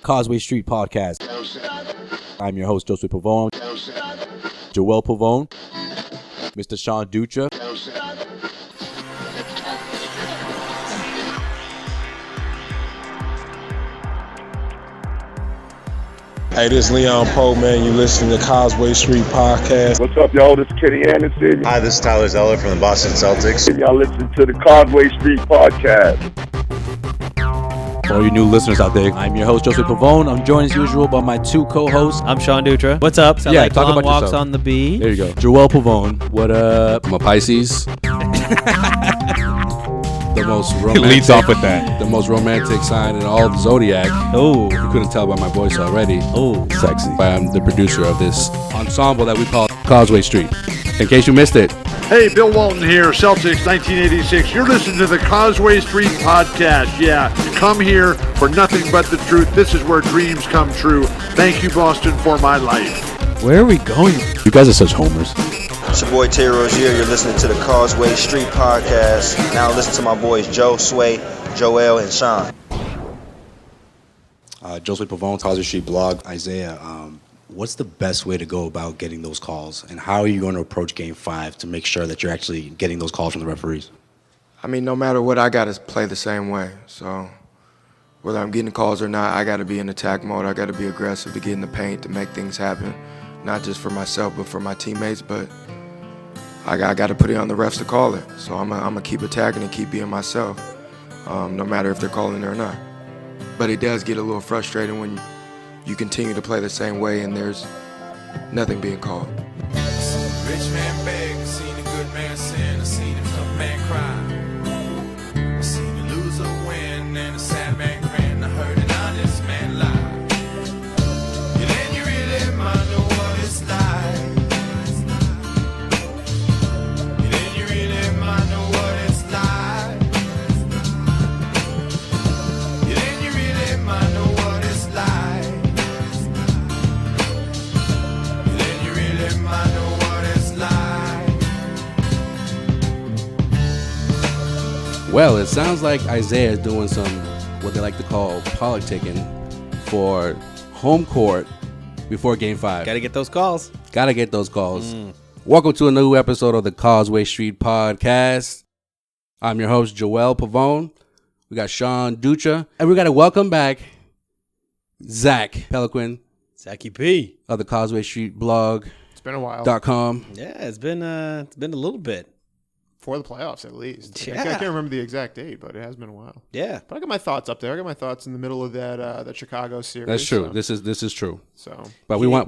Causeway Street Podcast. I'm your host, Joseph Pavone. Joel Pavone. Mr. Sean Dutra. Hey, this is Leon Poe, man. You listening to Causeway Street Podcast. What's up, y'all? This is Kenny Anderson. Hi, this is Tyler Zeller from the Boston Celtics. Y'all listen to the Causeway Street Podcast. For all you new listeners out there, I'm your host, Joseph Pavone. I'm joined as usual by my two co-hosts. I'm Sean Dutra. What's up? Yeah, talk about walks yourself. On the beat. There you go. Joel Pavone. What up? I'm a Pisces. The most He romantic. leads off with that. The most romantic sign in all of Zodiac. Oh. You couldn't tell by my voice already. Oh. Sexy. I'm the producer of this ensemble that we call Causeway Street. In case you missed it. Hey, Bill Walton here, Celtics 1986. You're listening to the Causeway Street Podcast. Yeah, come here for nothing but the truth. This is where dreams come true. Thank you, Boston, for my life. Where are we going? You guys are such homers. It's your boy Terry Rozier. You're listening to the Causeway Street Podcast. Now listen to my boys Joe, Sway, Joel, and Sean. Joseph Pavone, Causeway Street blog. Isaiah, what's the best way to go about getting those calls? And how are you going to approach Game 5 to make sure that you're actually getting those calls from the referees? I mean, no matter what, I got to play the same way. So whether I'm getting calls or not, I got to be in attack mode. I got to be aggressive to get in the paint, to make things happen, not just for myself, but for my teammates. But I got to put it on the refs to call it. So I'm going to keep attacking and keep being myself, no matter if they're calling it or not. But it does get a little frustrating when you continue to play the same way and there's nothing being called. Rich man beg, seen a good man sin, I seen a tough man cry. I seen a loser win and a sad man grin. I heard an honest man lie. And then you really might know what it's like. And then you really might know what it's like. And then you really might know what it's like. And then you really might know what it's like. Well, it sounds like Isaiah is doing some, what they like to call politicking for home court before Game 5. Got to get those calls. Gotta get those calls. Welcome to a new episode of the Causeway Street Podcast. I'm your host, Joel Pavone. We got Sean Dutra. And we got to welcome back Zach Peliquin Zachy P. of the Causeway Street blog. It's been a while. .com. Yeah, it's been a little bit. For the playoffs, at least. Yeah. I can't remember the exact date, but it has been a while. Yeah. But I got my thoughts up there. I got my thoughts in the middle of that Chicago series. That's true. So, This is true. so But we like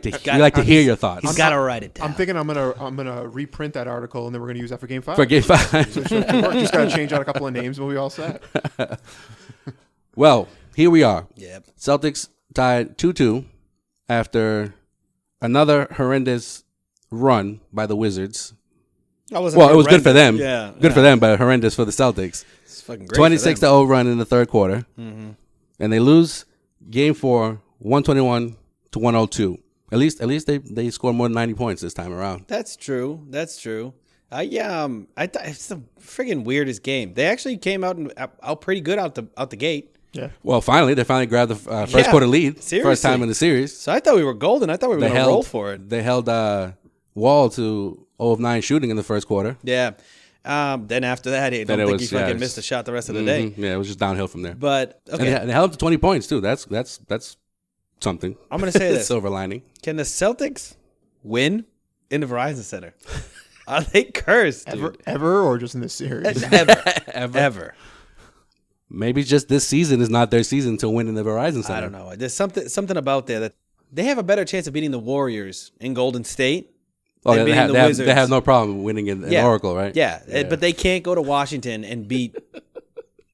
to hear your thoughts. He's got to write it down. I'm thinking I'm gonna reprint that article and then we're gonna use that for Game 5. For Game 5. So just gotta change out a couple of names and we'll be all set. Well, here we are. Yep. Celtics tied 2-2 after another horrendous run by the Wizards. It was good for them. Yeah. Good for them, but horrendous for the Celtics. It's fucking great. 26-0 run in the third quarter. Mm-hmm. And they lose Game 4, 121-102. At least they scored more than 90 points this time around. That's true. I thought it's the friggin' weirdest game. They actually came out pretty good out the gate. Yeah. Well, they finally grabbed the first quarter lead. Seriously. First time in the series. So I thought we were golden. I thought we were going to roll for it. They held Wall to 0 of 9 shooting in the first quarter. Yeah. Then after that, I don't think he fucking missed a shot the rest of the day. Yeah, it was just downhill from there. But okay, and they held up to 20 points too. That's something. I'm going to say this: silver lining. Can the Celtics win in the Verizon Center? Are they cursed, dude? Ever or just in this series? Ever. Maybe just this season is not their season to win in the Verizon Center. I don't know. There's something about there that they have a better chance of beating the Warriors in Golden State. Oh, than beating the Wizards. They have no problem winning in Oracle, right? Yeah, but they can't go to Washington and beat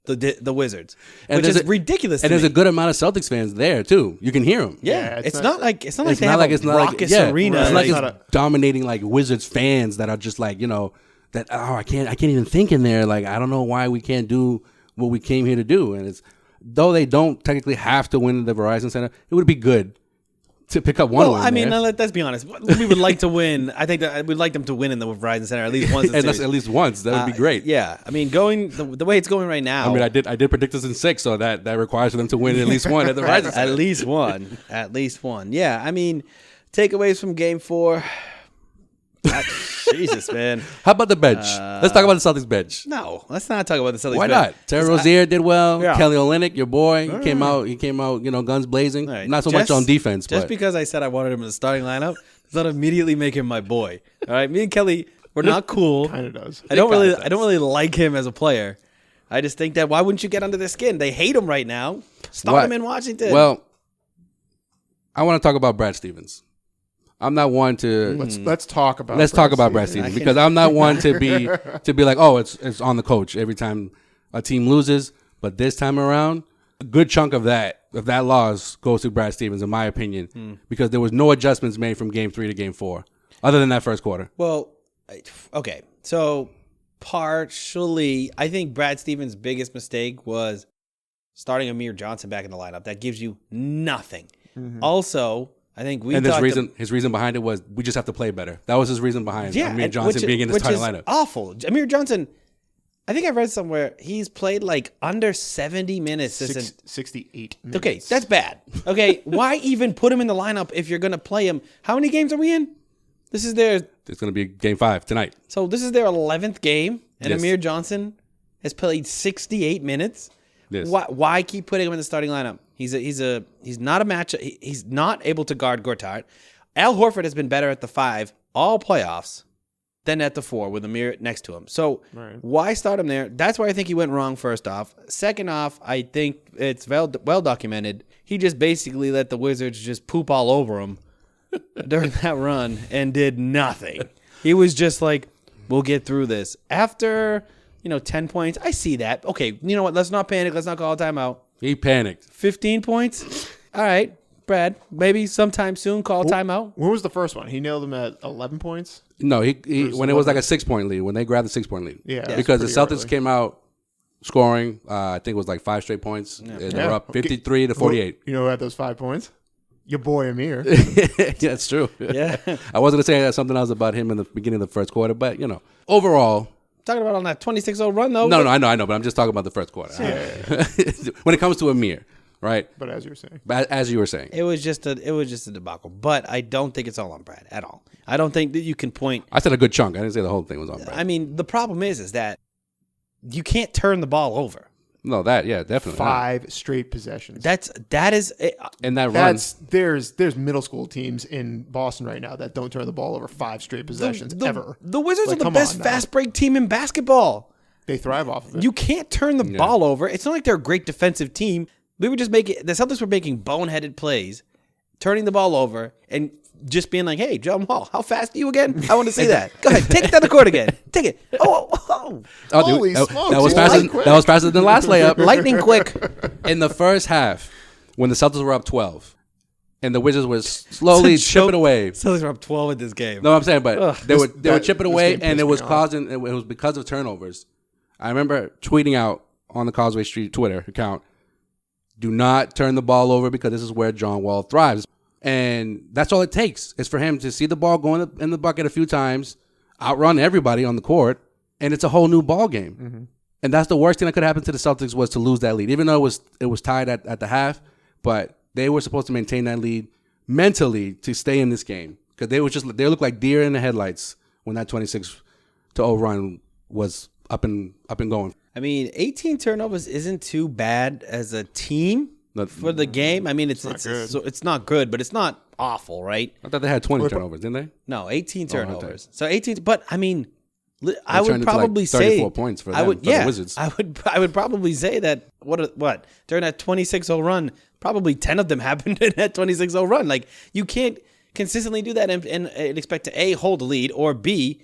the Wizards, which is ridiculous. And there's a good amount of Celtics fans there too. You can hear them. Yeah, it's not like they have a raucous arena. It's like it's dominating like Wizards fans that are just like I can't even think in there. Like I don't know why we can't do what we came here to do. And it's though they don't technically have to win the Verizon Center, it would be good to pick up one win. I mean, man. let's be honest. We would like to win. I think that we'd like them to win in the Verizon Center at least once. At least once. That would be great. Yeah. I mean, going the way it's going right now. I mean, I did predict this in 6, so that requires for them to win at least one at the Verizon Center. At least one. At least one. Yeah. I mean, takeaways from Game 4. Jesus, man. How about the bench? Let's talk about the Celtics bench. No, let's not talk about the Celtics. Why bench. not? Terry Rozier did well. Yeah. Kelly Olynyk, your boy, he came out, guns blazing. Right. Not so much on defense, Just but because I said I wanted him in the starting lineup does not immediately make him my boy. All right, me and Kelly, we're not cool. Kind of does. I don't really like him as a player. I just think that why wouldn't you get under their skin? They hate him right now. Start him in Washington. Well, I want to talk about Brad Stevens. I'm not one to Let's talk about. Brad Stevens because I'm not one to be like, oh, it's on the coach every time a team loses. But this time around, a good chunk of that loss goes to Brad Stevens, in my opinion, because there was no adjustments made from Game 3 to Game 4, other than that first quarter. Well, okay, so partially, I think Brad Stevens' biggest mistake was starting Amir Johnson back in the lineup. That gives you nothing. Also, I think his reason behind it was we just have to play better. That was his reason behind Amir Johnson being in the starting lineup. Awful. Amir Johnson, I think I read somewhere he's played like under 70 minutes. 68 minutes. Okay, that's bad. Okay, why even put him in the lineup if you're going to play him? How many games are we in? It's going to be Game 5 tonight. So this is their 11th game, and Yes. Amir Johnson has played 68 minutes. Yes. Why keep putting him in the starting lineup? He's not a match. He's not able to guard Gortat. Al Horford has been better at the 5 all playoffs than at the 4 with Amir next to him. So why start him there? That's why I think he went wrong. First off, second off, I think it's well documented. He just basically let the Wizards just poop all over him during that run and did nothing. He was just like, "We'll get through this." After 10 points, I see that. Okay, you know what? Let's not panic. Let's not call a timeout. He panicked. 15 points? All right, Brad. Maybe sometime soon call a timeout. When was the first one? He nailed him at 11 points? No, he when it was like a 6-point lead, when they grabbed the 6-point lead. Yeah. Because the Celtics came out scoring, I think it was like 5 straight points. They were up 53 to 48. You know who had those 5 points? Your boy Amir. Yeah, it's true. Yeah. I was going to say something else about him in the beginning of the first quarter, but, overall. Talking about on that 26-0 run, though. No, I know, but I'm just talking about the first quarter. Yeah. When it comes to Amir, right? But as you were saying. It was just a debacle. But I don't think it's all on Brad at all. I don't think that you can point. I said a good chunk. I didn't say the whole thing was on Brad. I mean, the problem is that you can't turn the ball over. No, definitely 5 straight possessions. That is and that runs. There's middle school teams in Boston right now that don't turn the ball over 5 straight possessions ever. The Wizards are the best fast break team in basketball. They thrive off of it. You can't turn the ball over. It's not like they're a great defensive team. The Celtics were making boneheaded plays, turning the ball over, and just being like, "Hey, John Wall, how fast are you again? I want to see that. Go ahead, take it down the court again. Take it. Holy smokes! That was faster than the last layup. Lightning quick." In the first half, when the Celtics were up 12, and the Wizards were slowly chipping away. Celtics were up 12 in this game. No, I'm saying, but they were chipping away, and it was because of turnovers. I remember tweeting out on the Causeway Street Twitter account, "Do not turn the ball over because this is where John Wall thrives." And that's all it takes is for him to see the ball going in the bucket a few times, outrun everybody on the court, and it's a whole new ball game. Mm-hmm. And that's the worst thing that could happen to the Celtics was to lose that lead, even though it was tied at the half. But they were supposed to maintain that lead mentally to stay in this game because they looked like deer in the headlights when that 26-0 run was up and going. I mean, 18 turnovers isn't too bad as a team. For the game, I mean, it's not good, but it's not awful, right? I thought they had 20 turnovers, didn't they? No, 18 turnovers. So 18, but I mean, I would probably say 34 points for them, the Wizards. I would probably say that what during that 26-0 run, probably 10 of them happened in that 26-0 run. Like you can't consistently do that and expect to A, hold the lead, or B,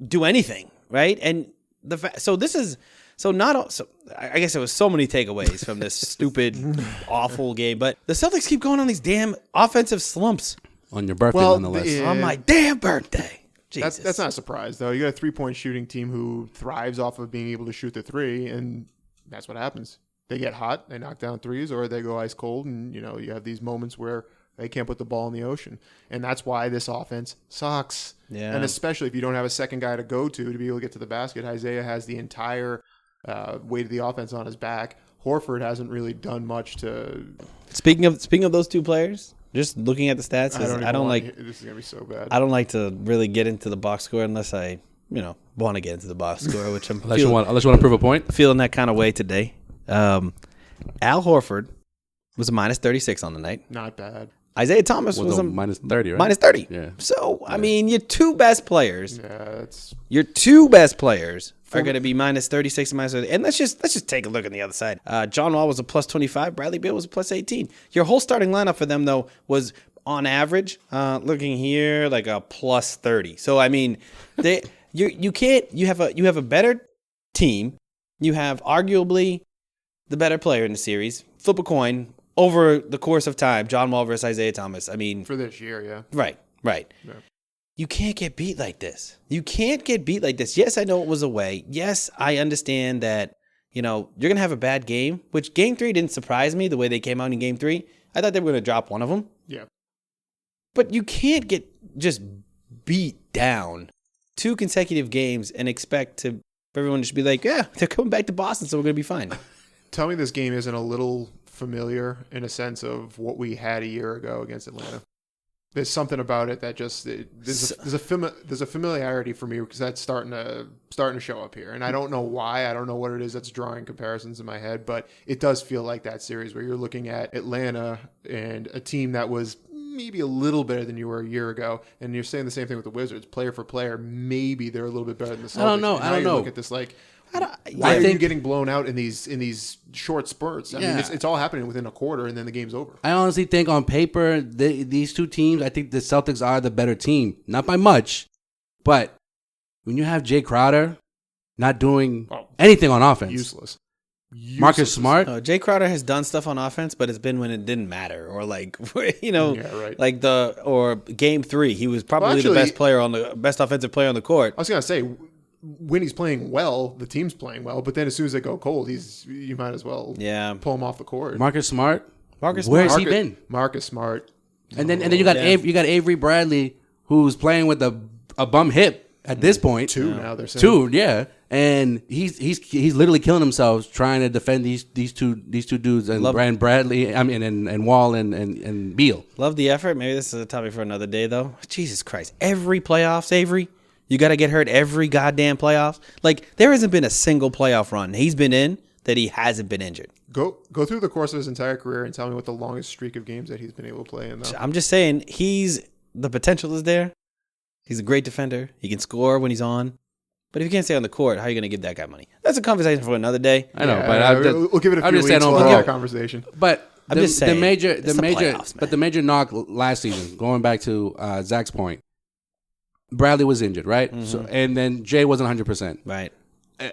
do anything, right? And I guess there was so many takeaways from this stupid, awful game. But the Celtics keep going on these damn offensive slumps. On your birthday, nonetheless. On my damn birthday. Jesus. That's not a surprise, though. You got a 3-point shooting team who thrives off of being able to shoot the 3, and that's what happens. They get hot, they knock down threes, or they go ice cold, and you have these moments where They can't put the ball in the ocean. And that's why this offense sucks. Yeah. And especially if you don't have a second guy to go to be able to get to the basket. Isaiah has the entire weight of the offense on his back. Horford hasn't really done much to. Speaking of those two players, just looking at the stats, I don't like. This is gonna be so bad. I don't like to really get into the box score unless I, want to get into the box score, which I'm unless you want to prove a point. Feeling that kind of way today. Al Horford was a minus 36 on the night. Not bad. Isaiah Thomas was a minus 30, right? Minus 30. Yeah. So, I mean, your two best players. Yeah, your two best players are going to be minus 36 and minus 30. And let's just take a look on the other side. John Wall was a plus 25. Bradley Beal was a plus 18. Your whole starting lineup for them, though, was on average, looking here, like a plus 30. So, I mean, you have a better team. You have arguably the better player in the series. Flip a coin. Over the course of time, John Wall versus Isaiah Thomas. I mean, for this year, yeah. Right. Yeah. You can't get beat like this. Yes, I know it was away. Yes, I understand that, you're going to have a bad game, which game 3 didn't surprise me the way they came out in game 3. I thought they were going to drop one of them. Yeah. But you can't get just beat down 2 consecutive games and expect for everyone to just be like, yeah, they're coming back to Boston, so we're going to be fine. Tell me this game isn't a little familiar in a sense of what we had a year ago against Atlanta. There's something about it that just there's a familiarity for me because that's starting to show up here, and I don't know why. I don't know what it is that's drawing comparisons in my head, but it does feel like that series where you're looking at Atlanta and a team that was maybe a little better than you were a year ago, and you're saying the same thing with the Wizards, player for player. Maybe they're a little bit better than the Celtics. I don't know. Look at this like. Why are you getting blown out in these short spurts? I mean, it's all happening within a quarter, and then the game's over. I honestly think on paper, these two teams, I think the Celtics are the better team. Not by much, but when you have Jay Crowder not doing anything on offense. Useless. Marcus Smart. Jay Crowder has done stuff on offense, but it's been when it didn't matter, or like like game 3, he was probably the best offensive player on the court. I was gonna say, when he's playing well, the team's playing well, but then as soon as they go cold, you might as well pull him off the court. Marcus Smart. Where's he been? Marcus Smart. And then you got Avery Bradley, who's playing with a bum hip at this point. Now they're saying. 2, yeah. And he's literally killing himself trying to defend these two dudes and Brian Bradley, and Wall and Beal. Love the effort. Maybe this is a topic for another day though. Jesus Christ. Every playoffs, Avery. You got to get hurt every goddamn playoffs. Like, there hasn't been a single playoff run he's been in that he hasn't been injured. Go through the course of his entire career and tell me what the longest streak of games that he's been able to play in, though. I'm just saying, the potential is there. He's a great defender. He can score when he's on. But if you can't stay on the court, how are you going to give that guy money? That's a conversation for another day. I know, but we'll give it a few weeks for that conversation. But I'm just saying, the major knock last season, going back to Zach's point, Bradley was injured, right? Mm-hmm. So, and then Jay wasn't 100%. Right.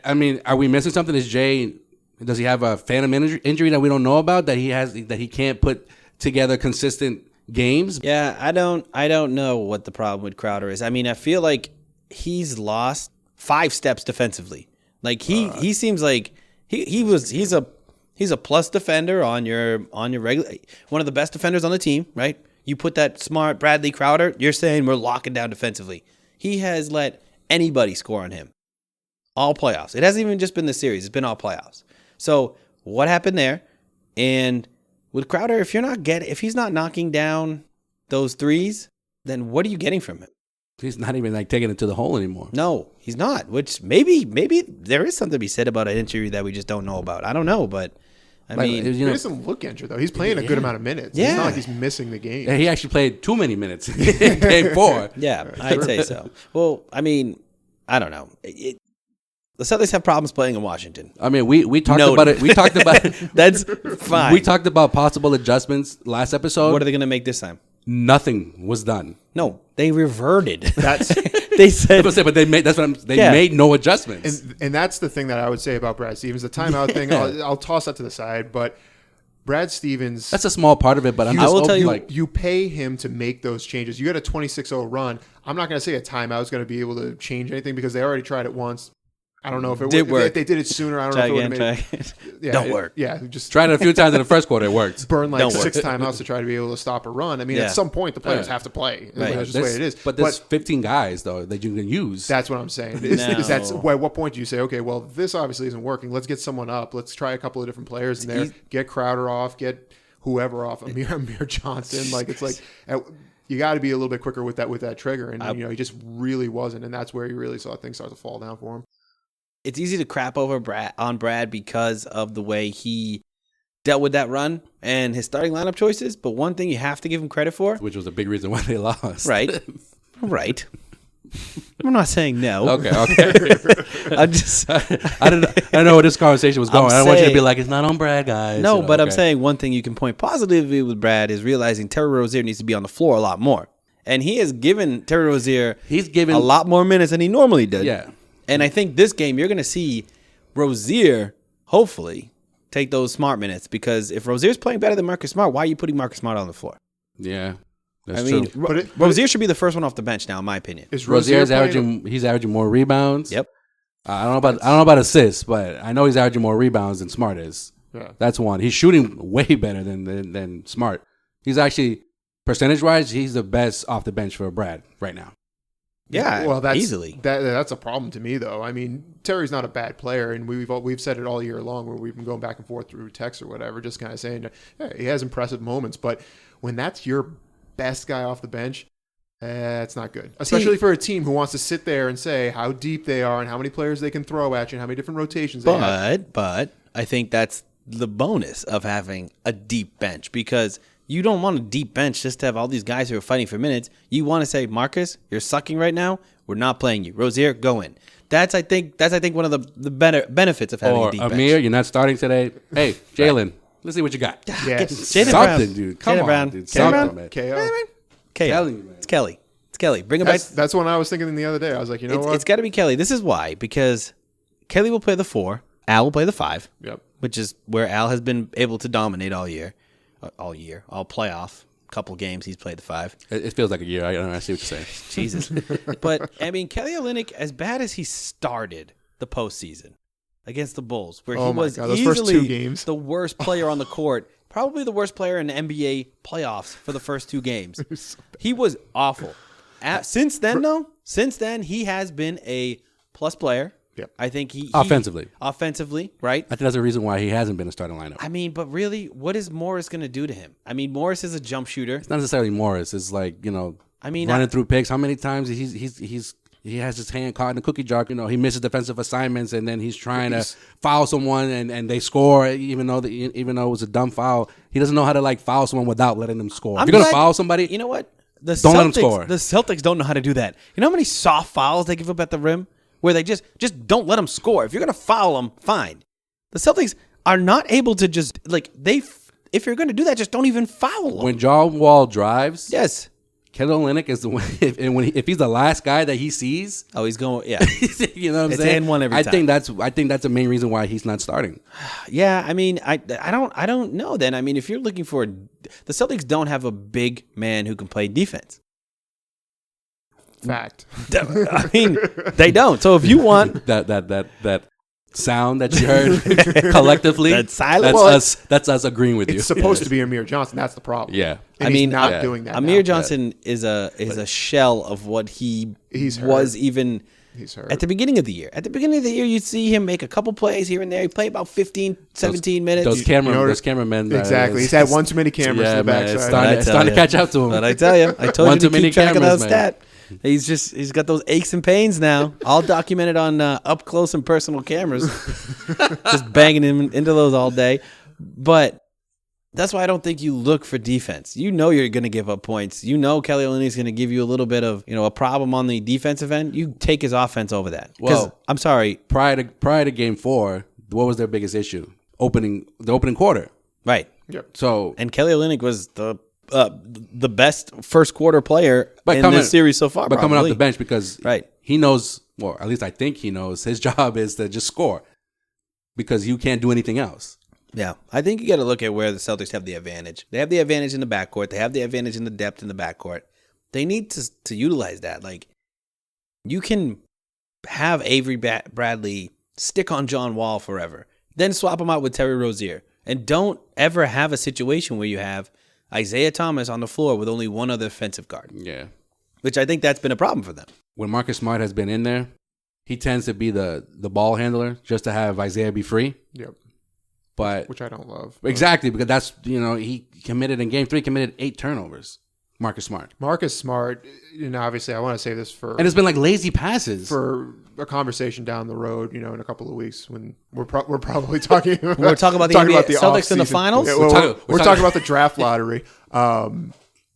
I mean, are we missing something? Does he have a phantom injury that we don't know about that he can't put together consistent games? Yeah, I don't know what the problem with Crowder is. I mean, I feel like he's lost 5 steps defensively. Like he seems like he's a plus defender on your regular, one of the best defenders on the team, right? You put that Smart Bradley Crowder, you're saying we're locking down defensively. He has let anybody score on him. All playoffs. It hasn't even just been the series. It's been all playoffs. So what happened there? And with Crowder, if he's not knocking down those threes, then what are you getting from him? He's not even taking it to the hole anymore. No, he's not. Which maybe there is something to be said about an injury that we just don't know about. I don't know, but I mean, he doesn't look injured though. He's playing a good amount of minutes. Yeah. It's not like he's missing the game. Yeah, he actually played too many minutes in game 4. Yeah, I'd say so. Well, I mean, I don't know. The Celtics have problems playing in Washington. I mean, we talked about it. We talked about that's fine. We talked about possible adjustments last episode. What are they going to make this time? Nothing was done. No, they reverted. That's they said, but they made made no adjustments. And that's the thing that I would say about Brad Stevens. The timeout thing, I'll toss that to the side. But Brad Stevens, that's a small part of it. But I will tell you, you pay him to make those changes. You got a 26-0 run. I'm not going to say a timeout is going to be able to change anything because they already tried it once. I don't know if it Did work. If they did it sooner, I don't Try know if again, it try would have again. made Don't work. Yeah, just Tried it a few times in the first quarter. It worked. burn like Don't 6 work. timeouts to try to be able to stop a run. I mean, Yeah. at some point, the players Yeah. have to play. Right. That's just the way it is. But there's 15 guys, though, that you can use. That's what I'm saying. No. At what point do you say, okay, well, this obviously isn't working. Let's get someone up. Let's try a couple of different players in there. Get Crowder off. Get whoever off. Amir Johnson. Like it's like you got to be a little bit quicker with that trigger. And he just really wasn't. And that's where you really saw things start to fall down for him. It's easy to crap over Brad because of the way he dealt with that run and his starting lineup choices. But one thing you have to give him credit for, which was a big reason why they lost. Right? Right. I'm not saying no. Okay. I'm just. I don't know where this conversation was going. I don't want you to be like, it's not on Brad, guys. No, but I'm okay. saying one thing you can point positively with Brad is realizing Terry Rozier needs to be on the floor a lot more. And he has given Terry Rozier a lot more minutes than he normally did. Yeah. And I think this game, you're going to see Rozier, hopefully, take those Smart minutes. Because if Rozier's playing better than Marcus Smart, why are you putting Marcus Smart on the floor? Yeah, that's true. Rozier should be the first one off the bench now, in my opinion. Rozier's averaging more rebounds. Yep. I don't know about assists, but I know he's averaging more rebounds than Smart is. Yeah. That's one. He's shooting way better than Smart. He's actually, percentage-wise, he's the best off the bench for Brad right now. Yeah, well, that's easily. That's a problem to me, though. I mean, Terry's not a bad player, and we've said it all year long where we've been going back and forth through text or whatever, just kind of saying, hey, he has impressive moments, but when that's your best guy off the bench, it's not good. Especially for a team who wants to sit there and say how deep they are and how many players they can throw at you and how many different rotations they have. But I think that's the bonus of having a deep bench, because you don't want a deep bench just to have all these guys who are fighting for minutes. You want to say, Marcus, you're sucking right now. We're not playing you. Rozier, go in. That's I think one of the better benefits of having a deep bench. Amir, you're not starting today. Hey, Jalen, let's see what you got. Yes. Jaylen Something, Brown. dude. Come Jaylen on, Brown. dude. Jaylen Something, Brown. man. KO. Telling you, man. It's Kelly. It's Kelly. Bring him back. That's one I was thinking the other day. I was like, you know what? It's got to be Kelly. This is why, because Kelly will play the 4. Al will play the 5. Yep. Which is where Al has been able to dominate all playoff. Couple games he's played the 5. It feels like a year. I don't know. I see what you're saying. Jesus. But, I mean, Kelly Olynyk, as bad as he started the postseason against the Bulls, where he was God, those easily first 2 games. the worst player on the court, probably the worst player in the NBA playoffs for the first 2 games. He was awful. Since then, he has been a plus player. Yep. I think he Offensively, right? I think that's the reason why he hasn't been a starting lineup. I mean, but really, what is Morris going to do to him? I mean, Morris is a jump shooter. It's not necessarily Morris. It's like, running through picks. How many times he has his hand caught in the cookie jar? He misses defensive assignments, and then he's trying to foul someone, and they score, even though it was a dumb foul. He doesn't know how to foul someone without letting them score. If you're gonna foul somebody, you know what? Don't let them score. The Celtics don't know how to do that. You know how many soft fouls they give up at the rim? Where they just don't let them score. If you're going to foul them, fine. The Celtics are not able to just, if you're going to do that, just don't even foul them. When John Wall drives, yes, Kelly Olynyk is the one. If he's the last guy that he sees, he's going. Yeah, you know what I'm it's saying. and one every time. I think that's the main reason why he's not starting. Yeah, I mean, I don't know. Then I mean, if you're looking for the Celtics, don't have a big man who can play defense. Fact. I mean, they don't. So if you want that sound that you heard collectively, that silence, that's us agreeing with you. It's supposed to be Amir Johnson. That's the problem. Yeah. And he's not doing that. Amir Johnson is a shell of what he was even He's hurt. at the beginning of the year. At the beginning of the year, you'd see him make a couple plays here and there. He played about 15, 17 minutes. Those cameramen. Exactly. He's had one too many cameras in the backside. It's starting to catch up to him. But I tell you, I told One you too to many keep track of that cameras, man. stat. He's got those aches and pains now, all documented on up close and personal cameras. Just banging him into those all day. But that's why I don't think you look for defense. You know you're going to give up points. You know Kelly Olynyk's going to give you a little bit of a problem on the defensive end. You take his offense over that. Well, I'm sorry. Prior to Game 4, what was their biggest issue? The opening quarter. Right. Yep. So and Kelly Olynyk was the best first quarter player in this series so far. But coming off the bench because right. he knows, or at least I think he knows, his job is to just score because you can't do anything else. Yeah, I think you got to look at where the Celtics have the advantage. They have the advantage in the backcourt. They have the advantage in the depth in the backcourt. They need to utilize that. Like, you can have Avery Bradley Stick on John Wall forever. Then swap him out with Terry Rozier. And don't ever have a situation where you have Isaiah Thomas on the floor with only one other defensive guard. Yeah. Which I think that's been a problem for them. When Marcus Smart has been in there, he tends to be the ball handler just to have Isaiah be free. Yep. But which I don't love. Exactly, because that's, he committed in game 3, committed 8 turnovers. Marcus Smart. Marcus Smart, obviously I want to say this for... And it's been like lazy passes. For a conversation down the road, in a couple of weeks when we're probably talking about... We're talking about the NBA Celtics in the finals? Yeah, we're talking about the draft lottery.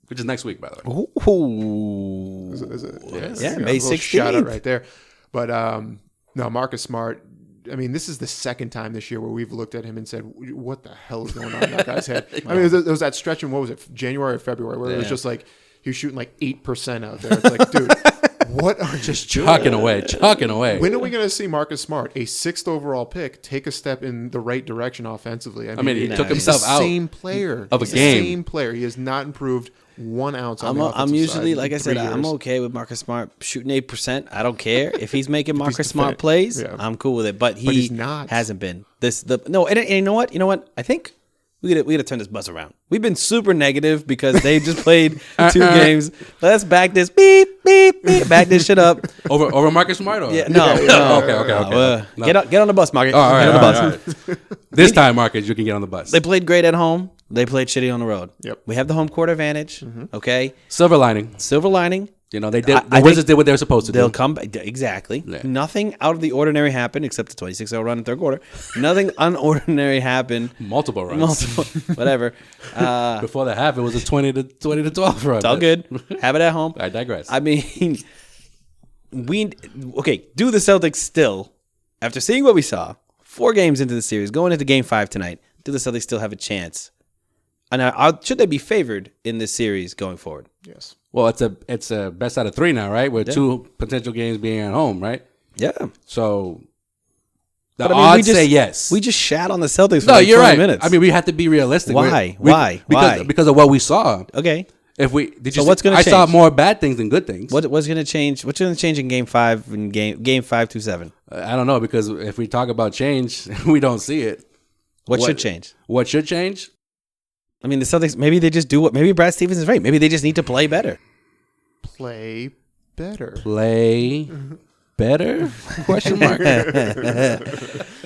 Which is next week, by the way. Ooh. Is it? Yeah, May 16th. Shout out right there. But no, Marcus Smart... I mean, this is the second time this year where we've looked at him and said, what the hell is going on in that guy's head? I mean, there was that stretch in, what was it, January or February, where it was just like, he was shooting like 8% out there. It's like, dude, what are just chucking away. When are we going to see Marcus Smart, a 6th overall pick, take a step in the right direction offensively? I mean he took himself out same player of a game. Same player. He has not improved 1 ounce on the offensive I'm usually, side like I said, I'm okay with Marcus Smart shooting 8%. I don't care. If he's making Marcus Smart plays, I'm cool with it. But he's not. Hasn't been. And you know what? You know what? I think we gotta turn this bus around. We've been super negative because they just played 2 games. Let's back this beep, back this shit up. Over Marcus Smart? Or? Yeah, no. Okay. No. Get on the bus, Marcus. All right, get on the bus. All right. This time, Marcus, you can get on the bus. They played great at home. They played shitty on the road. Yep. We have the home court advantage. Okay. Silver lining. They did. The Wizards did what they were supposed to do. They'll come back. Exactly. Yeah. Nothing out of the ordinary happened except the 26-0 run in third quarter. Nothing unordinary happened. Multiple runs. Whatever. Before that happened, it was a 20 to 12 run. It's all good. Have it at home. I digress. I mean, do the Celtics still, after seeing what we saw, 4 games into the series, going into game 5 tonight, do the Celtics still have a chance? And should they be favored in this series going forward? Yes. Well, it's a best out of 3 now, right? With 2 potential games being at home, right? Yeah. So the odds say yes. We just shat on the Celtics for you're 20 right. minutes. I mean, we have to be realistic. Why? Because of what we saw. Okay. What's going to change? I saw more bad things than good things. What's going to change? What's going to change in game 5 and game 5 to 7? I don't know, because if we talk about change, we don't see it. What should change? What should change? I mean, the Celtics, maybe they just do what, maybe Brad Stevens is right. Maybe they just need to play better. Play better? Question mark.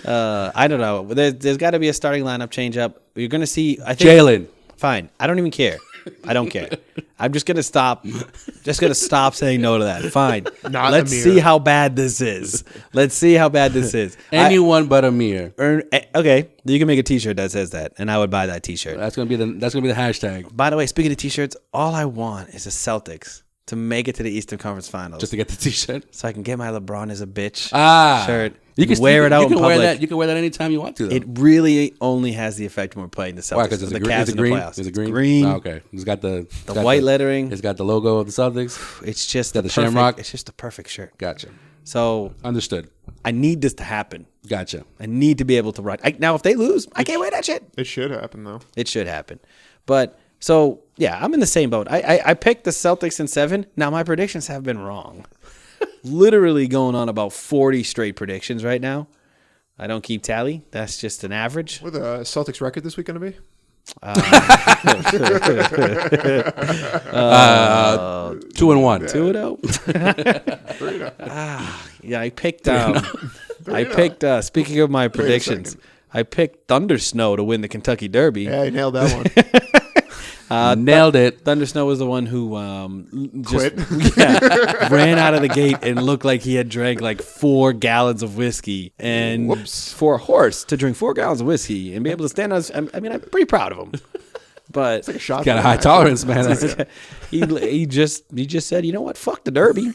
I don't know. There's got to be a starting lineup change up. You're going to see, I think. Jalen. Fine. I don't even care. I don't care. I'm just going to stop. Saying no to that. Fine. Let's see how bad this is. Anyone but Amir. Okay. You can make a T-shirt that says that, and I would buy that T-shirt. That's gonna be the hashtag. By the way, speaking of T-shirts, all I want is the Celtics to make it to the Eastern Conference Finals. Just to get the T-shirt, so I can get my LeBron is a bitch shirt. You can wear it out in public. You can wear that anytime you want to, though. It really only has the effect when we're playing the Celtics. Why? Because it's Cavs in the playoffs. Is it green? Green. Oh, okay. It's got the white lettering. It's got the logo of the Celtics. It's just the shamrock. It's just the perfect shirt. Gotcha. So understood. I need this to happen. Gotcha. I need to be able to run. Now, if they lose, I can't wear that shit. It should happen, though. It should happen. But so yeah, I'm in the same boat. I picked the Celtics in 7. Now my predictions have been wrong. Literally going on about 40 straight predictions right now. I don't keep tally. That's just an average. What the Celtics record this week going to be? 2-1. 2-0. Yeah, I picked. Speaking of my predictions, I picked Thunder Snow to win the Kentucky Derby. Yeah, I nailed that one. Nailed it. Thunder Snow was the one who quit. Ran out of the gate and looked like he had drank like 4 gallons of whiskey. And for a horse to drink 4 gallons of whiskey and be able to stand on, I mean, I'm pretty proud of him. But it's like a shot. Got a high tolerance, man. he just said, you know what? Fuck the Derby.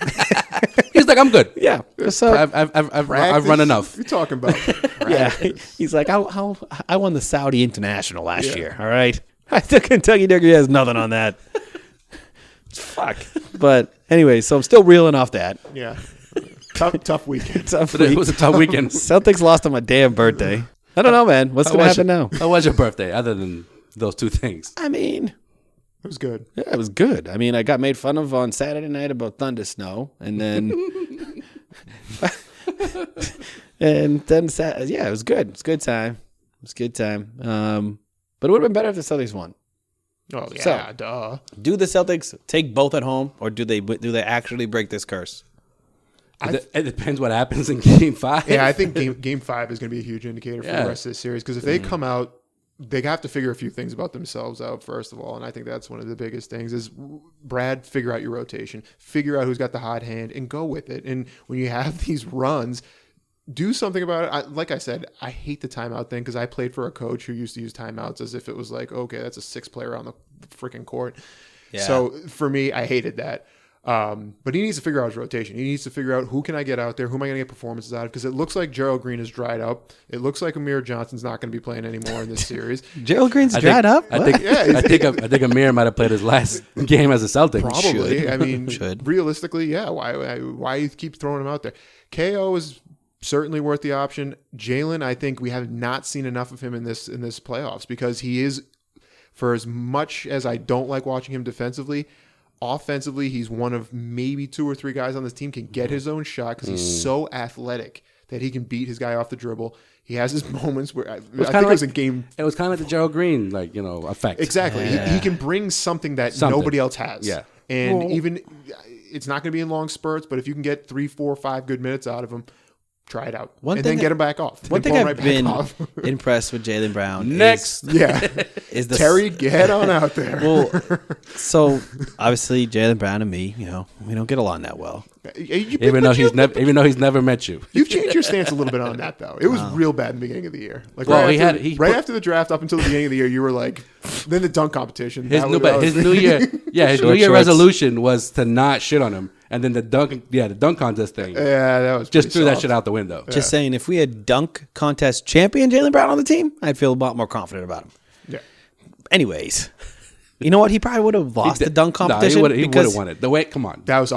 He's like, I'm good. Yeah. So I've run enough. What are you talking about? Yeah. He's like, I won the Saudi International last year. All right. The Kentucky Derby has nothing on that. Fuck. But anyway, so I'm still reeling off that. Yeah. Tough weekend. It was a tough weekend. Celtics lost on my damn birthday. I don't know, man. What's going to happen now? How was your birthday, other than those 2 things? I mean, it was good. Yeah, it was good. I mean, I got made fun of on Saturday night about Thunder Snow, and then And then, it was good. It's a good time. But it would have been better if the Celtics won. Oh yeah, So, duh. Do the Celtics take both at home, or do they actually break this curse? It depends what happens in Game 5. Yeah, I think game 5 is going to be a huge indicator for the rest of the series, because if they come out, they have to figure a few things about themselves out first of all, and I think that's one of the biggest things is Brad, figure out your rotation, figure out who's got the hot hand, and go with it. And when you have these runs, do something about it. Like I said, I hate the timeout thing because I played for a coach who used to use timeouts as if it was like, okay, that's a 6th player on the freaking court. Yeah. So for me, I hated that. But he needs to figure out his rotation. He needs to figure out who can I get out there, who am I going to get performances out of, because it looks like Gerald Green is dried up. It looks like Amir Johnson's not going to be playing anymore in this series. Gerald Green's dried up? I think Amir might have played his last game as a Celtic. Probably. Should. I mean, realistically, yeah. Why you keep throwing him out there? KO is certainly worth the option. Jalen, I think we have not seen enough of him in this playoffs, because he is, for as much as I don't like watching him defensively, offensively, he's one of maybe 2 or 3 guys on this team can get his own shot because he's so athletic that he can beat his guy off the dribble. He has his moments where I think it was a game. It was kind of like the Gerald Green, effect. Exactly. Yeah. He can bring something that nobody else has. Yeah. And even it's not going to be in long spurts, but if you can get 3, 4, 5 good minutes out of him, try it out. Then get him back off. One thing I've been impressed with Jaylen Brown is Terry, get on out there. Well, so obviously Jaylen Brown and me, we don't get along that well. Even though he's never met you. You've changed your stance a little bit on that, though. It was real bad in the beginning of the year. After the draft, up until the beginning of the year, you were like, then the dunk competition. His New Year resolution was to not shit on him. And then the dunk contest thing. Yeah, that was just threw that shit out the window. Just saying, if we had dunk contest champion Jaylen Brown on the team, I'd feel a lot more confident about him. Yeah. Anyways, you know what? He probably would have lost the dunk competition. He would have won it. Come on. That was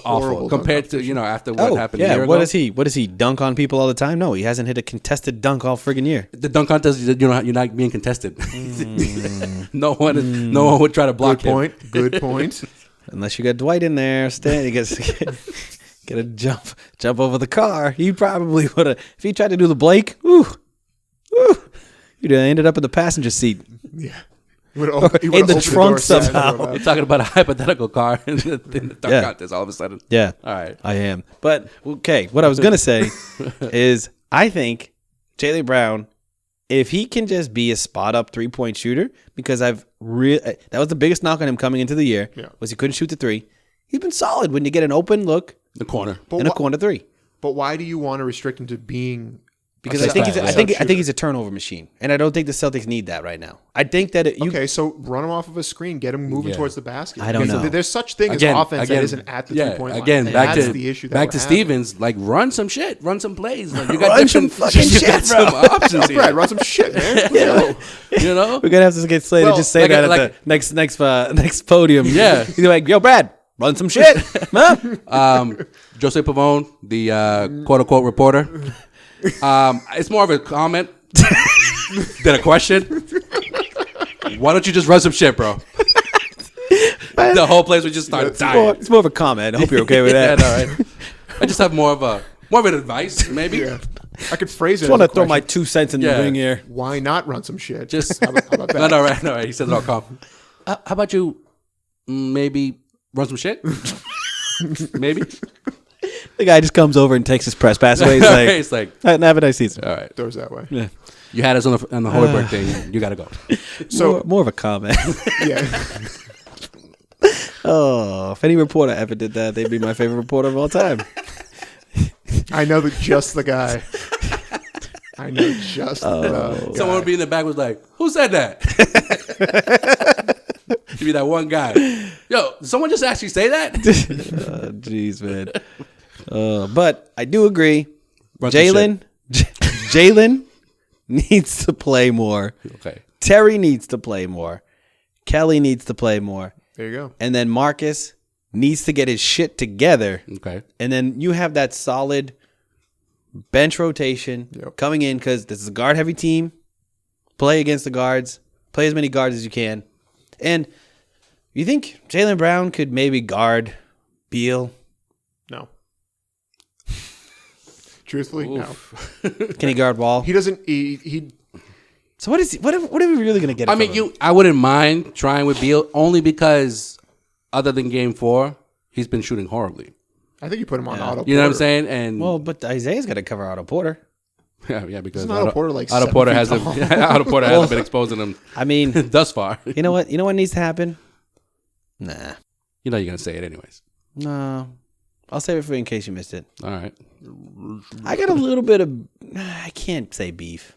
awful compared to after what happened. Yeah. A year What ago. does he dunk on people all the time? No, he hasn't hit a contested dunk all friggin' year. The dunk contest, you're not being contested. No one would try to block him. Good point. Unless you got Dwight in there, he gets get a jump over the car. He probably would have. If he tried to do the Blake, he'd have ended up in the passenger seat. Yeah, in the trunk somehow. You're talking about a hypothetical car in the dunk contest all of a sudden. Yeah, all right, I am. But okay, what I was gonna say is I think Jaylen Brown, if he can just be a spot up 3-point shooter, because that was the biggest knock on him coming into the year, was he couldn't shoot the 3. He's been solid when you get an open look, the corner, a corner 3. But why do you want to restrict him to being? Because I think he's a turnover machine, and I don't think the Celtics need that right now. I think that so run him off of a screen, get him moving towards the basket. I don't know. There's such thing as offense that isn't at the 3-point line. Again, back to Stevens. Run some shit, run some plays. You got some fucking shit, some options here. Brad, run some shit, man. We're gonna have to get Slade to just say that at the next podium. Yeah, he's like, "Yo, Brad, run some shit." Jose Pavone, the quote unquote reporter. It's more of a comment than a question. Why don't you just run some shit, bro? The whole place would just start dying. It's more of a comment. I hope you're okay with that. All right. I just have more of an advice, maybe. Yeah. I could phrase it. I just want to throw my 2 cents in the ring here. Why not run some shit? Just how about that? No, right. He said it all calm. How about you maybe run some shit? Maybe. The guy just comes over and takes his press pass away. He's like, have a nice season. All right. Throws that way. Yeah. You had us on the Hoiberg thing. You got to go. So more of a comment. Yeah. If any reporter ever did that, they'd be my favorite reporter of all time. I know just the guy. I know just the guy. Someone would be in the back was like, who said that? To be that one guy. Yo, did someone just actually say that? Jeez, man. But I do agree. Jaylen needs to play more. Okay. Terry needs to play more. Kelly needs to play more. There you go. And then Marcus needs to get his shit together. Okay. And then you have that solid bench rotation coming in, because this is a guard-heavy team. Play against the guards. Play as many guards as you can. And you think Jaylen Brown could maybe guard Beal? No. Truthfully, no. Can he guard Wall? He doesn't. He So what is he, what are we really gonna get? I from mean, him? I wouldn't mind trying with Beal only because other than Game 4, he's been shooting horribly. I think you put him on Otto. You know what I'm Porter. saying? And Well, but Isaiah's got to cover Otto Porter. yeah, because Isn't Otto Porter like Otto 7 Porter feet hasn't tall? Otto Porter hasn't been exposing him I mean, thus far. you know what? You know what needs to happen? Nah, You know you're gonna say it anyways. no. I'll save it for you in case you missed it. All right. I got a little bit of, I can't say beef.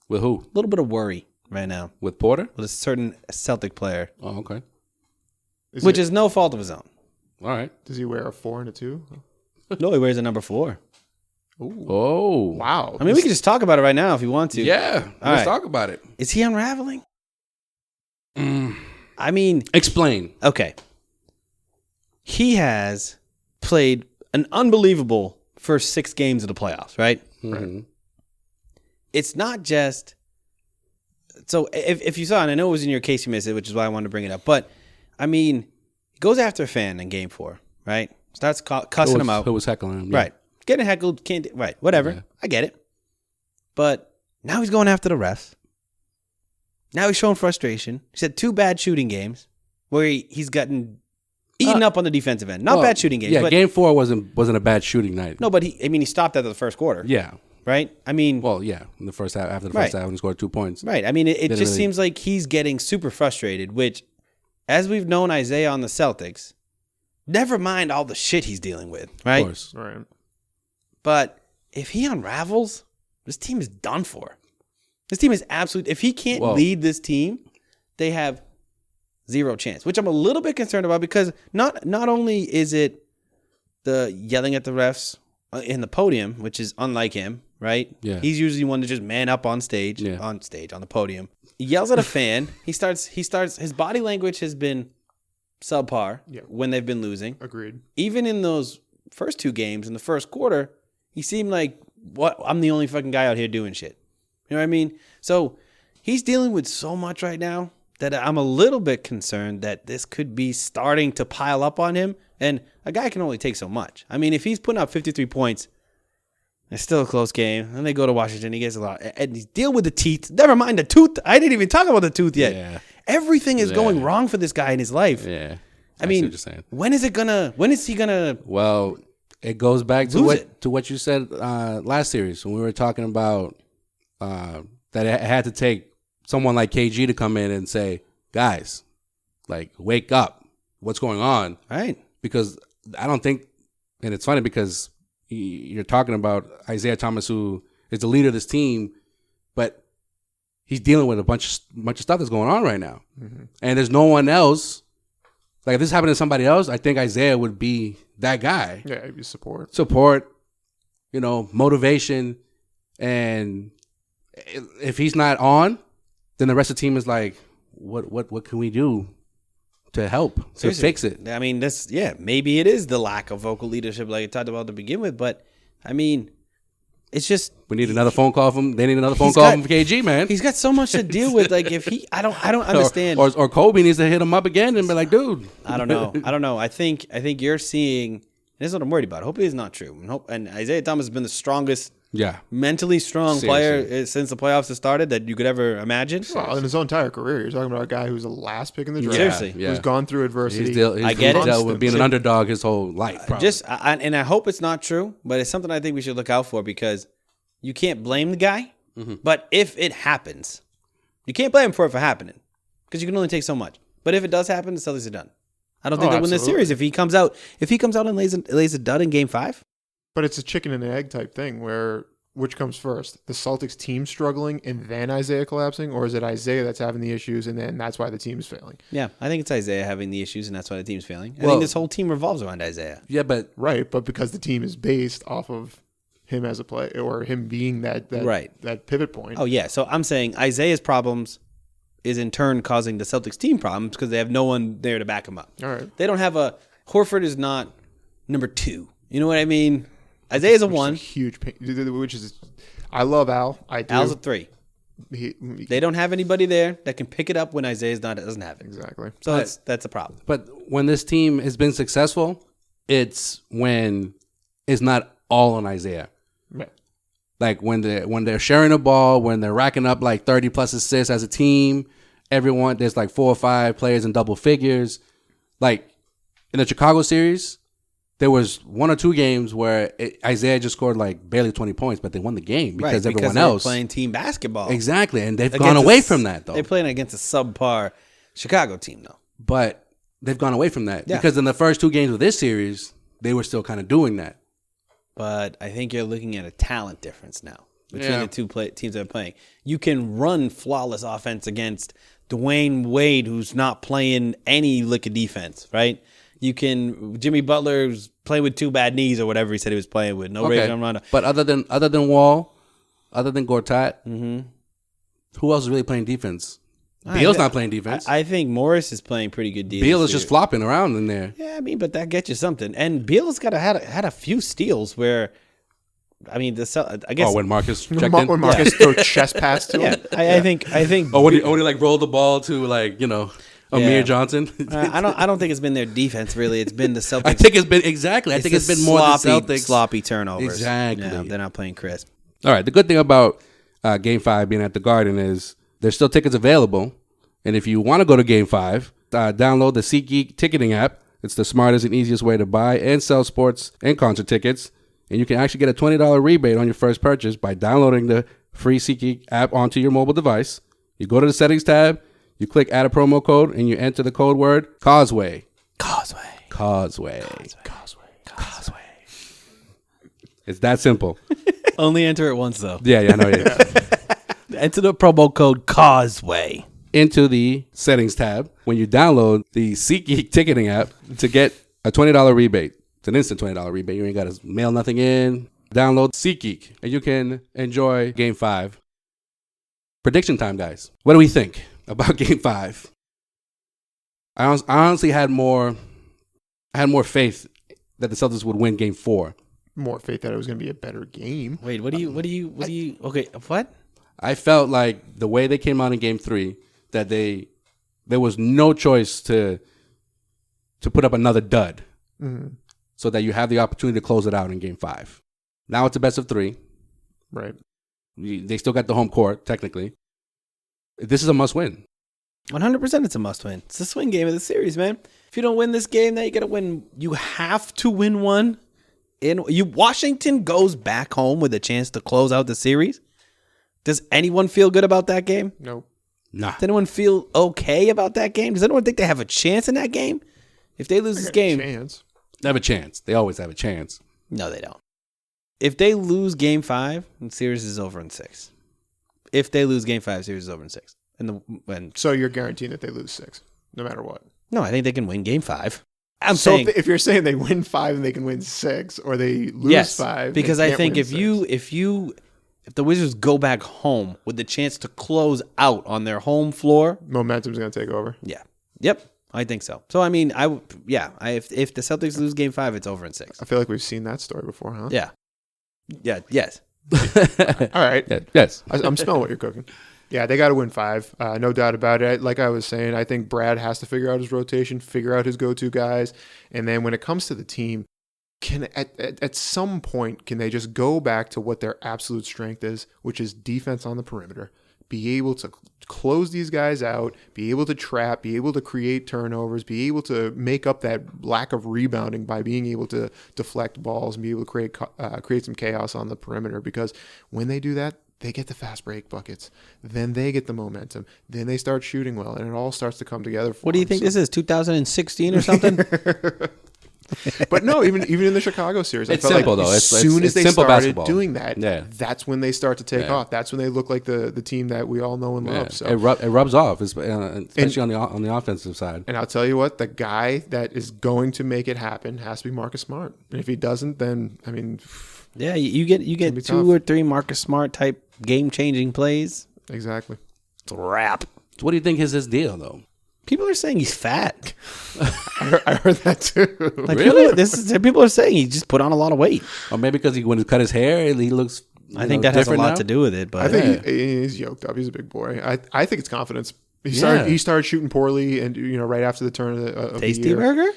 With who? A little bit of worry right now With Porter? with a certain Celtic player, Oh, okay. which is no fault of his own. All right. Does he wear a 4 and a 2? No, he wears a number 4. Ooh. Oh. Wow. I mean, we can just talk about it right now if you want to. Yeah. All Let's right. talk about it. Is he unraveling? I mean, Explain. okay. He has played an unbelievable first 6 games of the playoffs, right? Mhm. It's not just. So if you saw, and I know it was in your case you missed it, which is why I wanted to bring it up. But, I mean, he goes after a fan in Game 4, right? Starts cussing him out. Who was heckling him? Yeah. Right. Getting heckled, can't, right, whatever. Yeah. I get it. But now he's going after the refs. Now he's showing frustration. He's had 2 bad shooting games where he's gotten eaten up on the defensive end. Not Well, bad shooting games. Yeah, but, Game 4 wasn't a bad shooting night. no, but he stopped after the first quarter. Yeah. Right? I mean, Well, yeah. In the first half, after the Right. first half, when he scored 2 points. right. I mean, it Didn't just really- seems like he's getting super frustrated, which, as we've known Isaiah on the Celtics, never mind all the shit he's dealing with, right? Of course. Right. But if he unravels, this team is done for. This team is absolute. If he can't Well- lead this team, they have zero chance, which I'm a little bit concerned about because not only is it the yelling at the refs in the podium, which is unlike him, right? Yeah. He's usually one to just man up on stage, Yeah. on the podium. He yells at a fan. He starts, his body language has been subpar Yeah. when they've been losing. Agreed. Even in those first 2 games in the first quarter, he seemed like, what? I'm the only fucking guy out here doing shit. You know what I mean? So he's dealing with so much right now that I'm a little bit concerned that this could be starting to pile up on him. And a guy can only take so much. I mean, if he's putting up 53 points, it's still a close game. And they go to Washington, he gets a lot. And he's deal with the teeth. Never mind the tooth. I didn't even talk about the tooth yet. Yeah. Everything is Yeah. going wrong for this guy in his life. Yeah. I mean, see what you're saying. when is he gonna Well, it goes back to Lose what you said last series when we were talking about that it had to take someone like KG to come in and say, guys, like, wake up. What's going on? right? Because I don't think, and it's funny because you're talking about Isaiah Thomas, who is the leader of this team, but he's dealing with a bunch of stuff that's going on right now. Mm-hmm. And there's no one else. Like, if this happened to somebody else, I think Isaiah would be that guy. Yeah, you support. Support, motivation. And if he's not on, then the rest of the team is like, what can we do to help, to Seriously. fix it? I mean, maybe it is the lack of vocal leadership like I talked about to begin with, but I mean, it's just We need another phone call from. They need another phone He's call got- from KG, man. he's got so much to deal with. Like if he, I don't understand. Or Kobe needs to hit him up again and be like, dude. I don't know. I think you're seeing. This is what I'm worried about. Hopefully, it's not true. And Isaiah Thomas has been the strongest, Yeah. mentally strong player since the playoffs have started that you could ever imagine. Well, in his entire career, you're talking about a guy who's the last pick in the draft. Seriously. Yeah. Who's gone through adversity. He's I get it. dealt with being an underdog his whole life. Probably. And I hope it's not true, but it's something I think we should look out for because you can't blame the guy. Mm-hmm. But if it happens, you can't blame him for it for happening because you can only take so much. But if it does happen, the Celtics are done. I don't think they'll win this absolutely. series if he comes out and lays a dud in Game 5. But it's a chicken and egg type thing where which comes first? The Celtics team struggling and then Isaiah collapsing? Or is it Isaiah that's having the issues and then that's why the team's failing? Yeah, I think it's Isaiah having the issues and that's why the team's failing. I Well- think this whole team revolves around Isaiah. Yeah, but Right, but because the team is based off of him as a player or him being that Right. that pivot point. Oh, yeah. So I'm saying Isaiah's problems is in turn causing the Celtics team problems because they have no one there to back him up. All right. They don't have Horford is not number 2. You know what I mean? Isaiah's a Which is 1. huge pain, which is I love Al. I do. Al's a 3. He- They don't have anybody there that can pick it up when Isaiah doesn't have it. exactly. So that's a problem. But when this team has been successful, it's when it's not all on Isaiah. Right. Like when they're sharing the ball, when they're racking up like 30 plus assists as a team, there's like 4 or 5 players in double figures. Like in the Chicago series, there was 1 or 2 games where Isaiah just scored like barely 20 points, but they won the game because everyone else playing team basketball. Exactly, and they've gone away from that though. They're playing against a subpar Chicago team though. But they've gone away from that because in the first 2 games of this series, they were still kind of doing that. But I think you're looking at a talent difference now between the two teams that are playing. You can run flawless offense against Dwayne Wade, who's not playing any lick of defense, right? You can Jimmy Butler's playing with 2 bad knees or whatever he said he was playing with. No Rajon Rondo. But other than Wall, other than Gortat, who else is really playing defense? Beal's not playing defense. I think Morris is playing pretty good defense. Beal is just flopping around in there. Yeah, I mean, but that gets you something. And Beal's had a few steals where, I mean, I guess. Oh, when Marcus checked in? When Marcus threw chest pass to him? I think. Oh, when he like rolled the ball to like, Amir Johnson? I don't think it's been their defense, really. It's been the Celtics. I think it's been more the Celtics. Sloppy turnovers. Exactly. Yeah, they're not playing crisp. All right. The good thing about Game 5 being at the Garden is there's still tickets available. And if you want to go to Game 5, download the SeatGeek ticketing app. It's the smartest and easiest way to buy and sell sports and concert tickets. And you can actually get a $20 rebate on your first purchase by downloading the free SeatGeek app onto your mobile device. You go to the settings tab, you click add a promo code, and you enter the code word Causeway. Causeway. It's that simple. Only enter it once, though. Yeah, I know. Enter the promo code Causeway into the settings tab when you download the SeatGeek ticketing app to get a $20 rebate. It's an instant $20 rebate. You ain't got to mail nothing in. Download SeatGeek, and you can enjoy Game 5. Prediction time, guys. What do we think about Game 5? I honestly had more faith that the Celtics would win Game 4. More faith that it was going to be a better game. Wait, what do you? Okay, what? I felt like the way they came out in Game 3 that there was no choice to put up another dud, so that you have the opportunity to close it out in Game 5. Now it's a best of 3. Right. They still got the home court technically. This is a must win. 100%, it's a must win. It's the swing game of the series, man. If you don't win this game, now you got to win. You have to win one. Washington goes back home with a chance to close out the series. Does anyone feel good about that game? Nope. Nah. Does anyone feel okay about that game? Does anyone think they have a chance in that game? If they lose this game, they have a chance. They always have a chance. No, they don't. If they lose Game 5, the series is over in 6. If they lose Game 5, series is over in 6. So you're guaranteeing that they lose 6, no matter what? No, I think they can win Game 5. If you're saying they win 5 and they can win 6, or they lose 5, because I think if the Wizards go back home with the chance to close out on their home floor, momentum's going to take over. Yeah. Yep. I think so. So I mean, if the Celtics lose Game 5, it's over in 6. I feel like we've seen that story before, huh? Yeah. Yeah. Yes. All right. Yeah, yes. I'm smelling what you're cooking. Yeah, they got to win 5. No doubt about it. Like I was saying, I think Brad has to figure out his rotation, figure out his go-to guys, and then when it comes to the team, at some point can they just go back to what their absolute strength is, which is defense on the perimeter, be able to close these guys out, be able to trap, be able to create turnovers, be able to make up that lack of rebounding by being able to deflect balls and be able to create some chaos on the perimeter. Because when they do that, they get the fast break buckets. Then they get the momentum. Then they start shooting well, and it all starts to come together for them. What do you think this is, 2016 or something? But no, even in the Chicago series, it's I felt simple like though. as soon as they started basketball. doing that, that's when they start to take off. That's when they look like the team that we all know and love. So it rubs off, especially on the offensive side. And I'll tell you what, the guy that is going to make it happen has to be Marcus Smart. And if he doesn't, then I mean, yeah, you get 2 or 3 Marcus Smart type game changing plays. Exactly. It's a wrap. So what do you think is his deal though? People are saying he's fat. I heard that too. Like really? People are saying he just put on a lot of weight. Or maybe because when he cut his hair, he looks. I think that has a lot to do with it. But I think he's yoked up. He's a big boy. I think it's confidence. He started shooting poorly, and right after the turn of Tasty the year. Burger.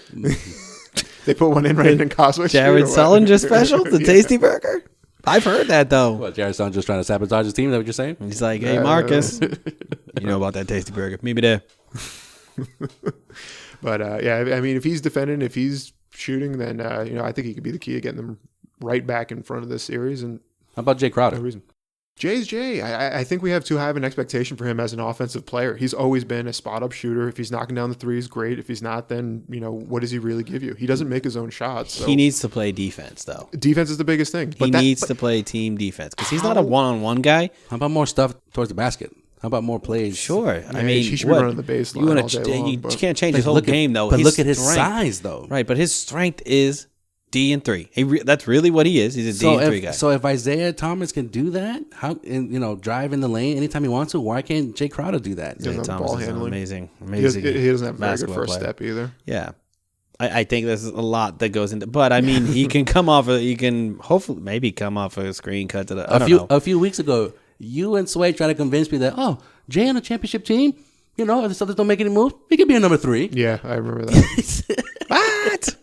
They put one in right in Causeway. Jared Sullinger special, the Tasty Burger. I've heard that though. What, Jared Stone just trying to sabotage his team? Is that what you're saying? He's like, hey, Marcus, you know about that tasty burger? Meet me there. But I mean, if he's defending, if he's shooting, then I think he could be the key to getting them right back in front of this series. And How about Jay Crowder? no reason. Jay's Jay. I think we have too high of an expectation for him as an offensive player. He's always been a spot-up shooter. If he's knocking down the threes, great. If he's not, then, what does he really give you? He doesn't make his own shots. So. He needs to play defense, though. Defense is the biggest thing. He needs to play team defense because he's not a one-on-one guy. How about more stuff towards the basket? How about more plays? Sure. I mean, he should be running the baseline all day long. You But can't change his whole game, though. But His look at his strength- size, though. Right, but his strength is D and 3. That's really what he is. He's a D and 3 guy. So if Isaiah Thomas can do that, drive in the lane anytime he wants to, why can't Jay Crowder do that? Doesn't have Thomas ball is an handling. amazing. He doesn't have a very good basketball first player. step either. Yeah. I think there's a lot that goes into, but I mean, he can come off. He can hopefully maybe come off a screen cut to the. I don't know. A few weeks ago, you and Sway tried to convince me that Jay on a championship team, if the Celtics don't make any moves, he could be a number 3. Yeah, I remember that. What?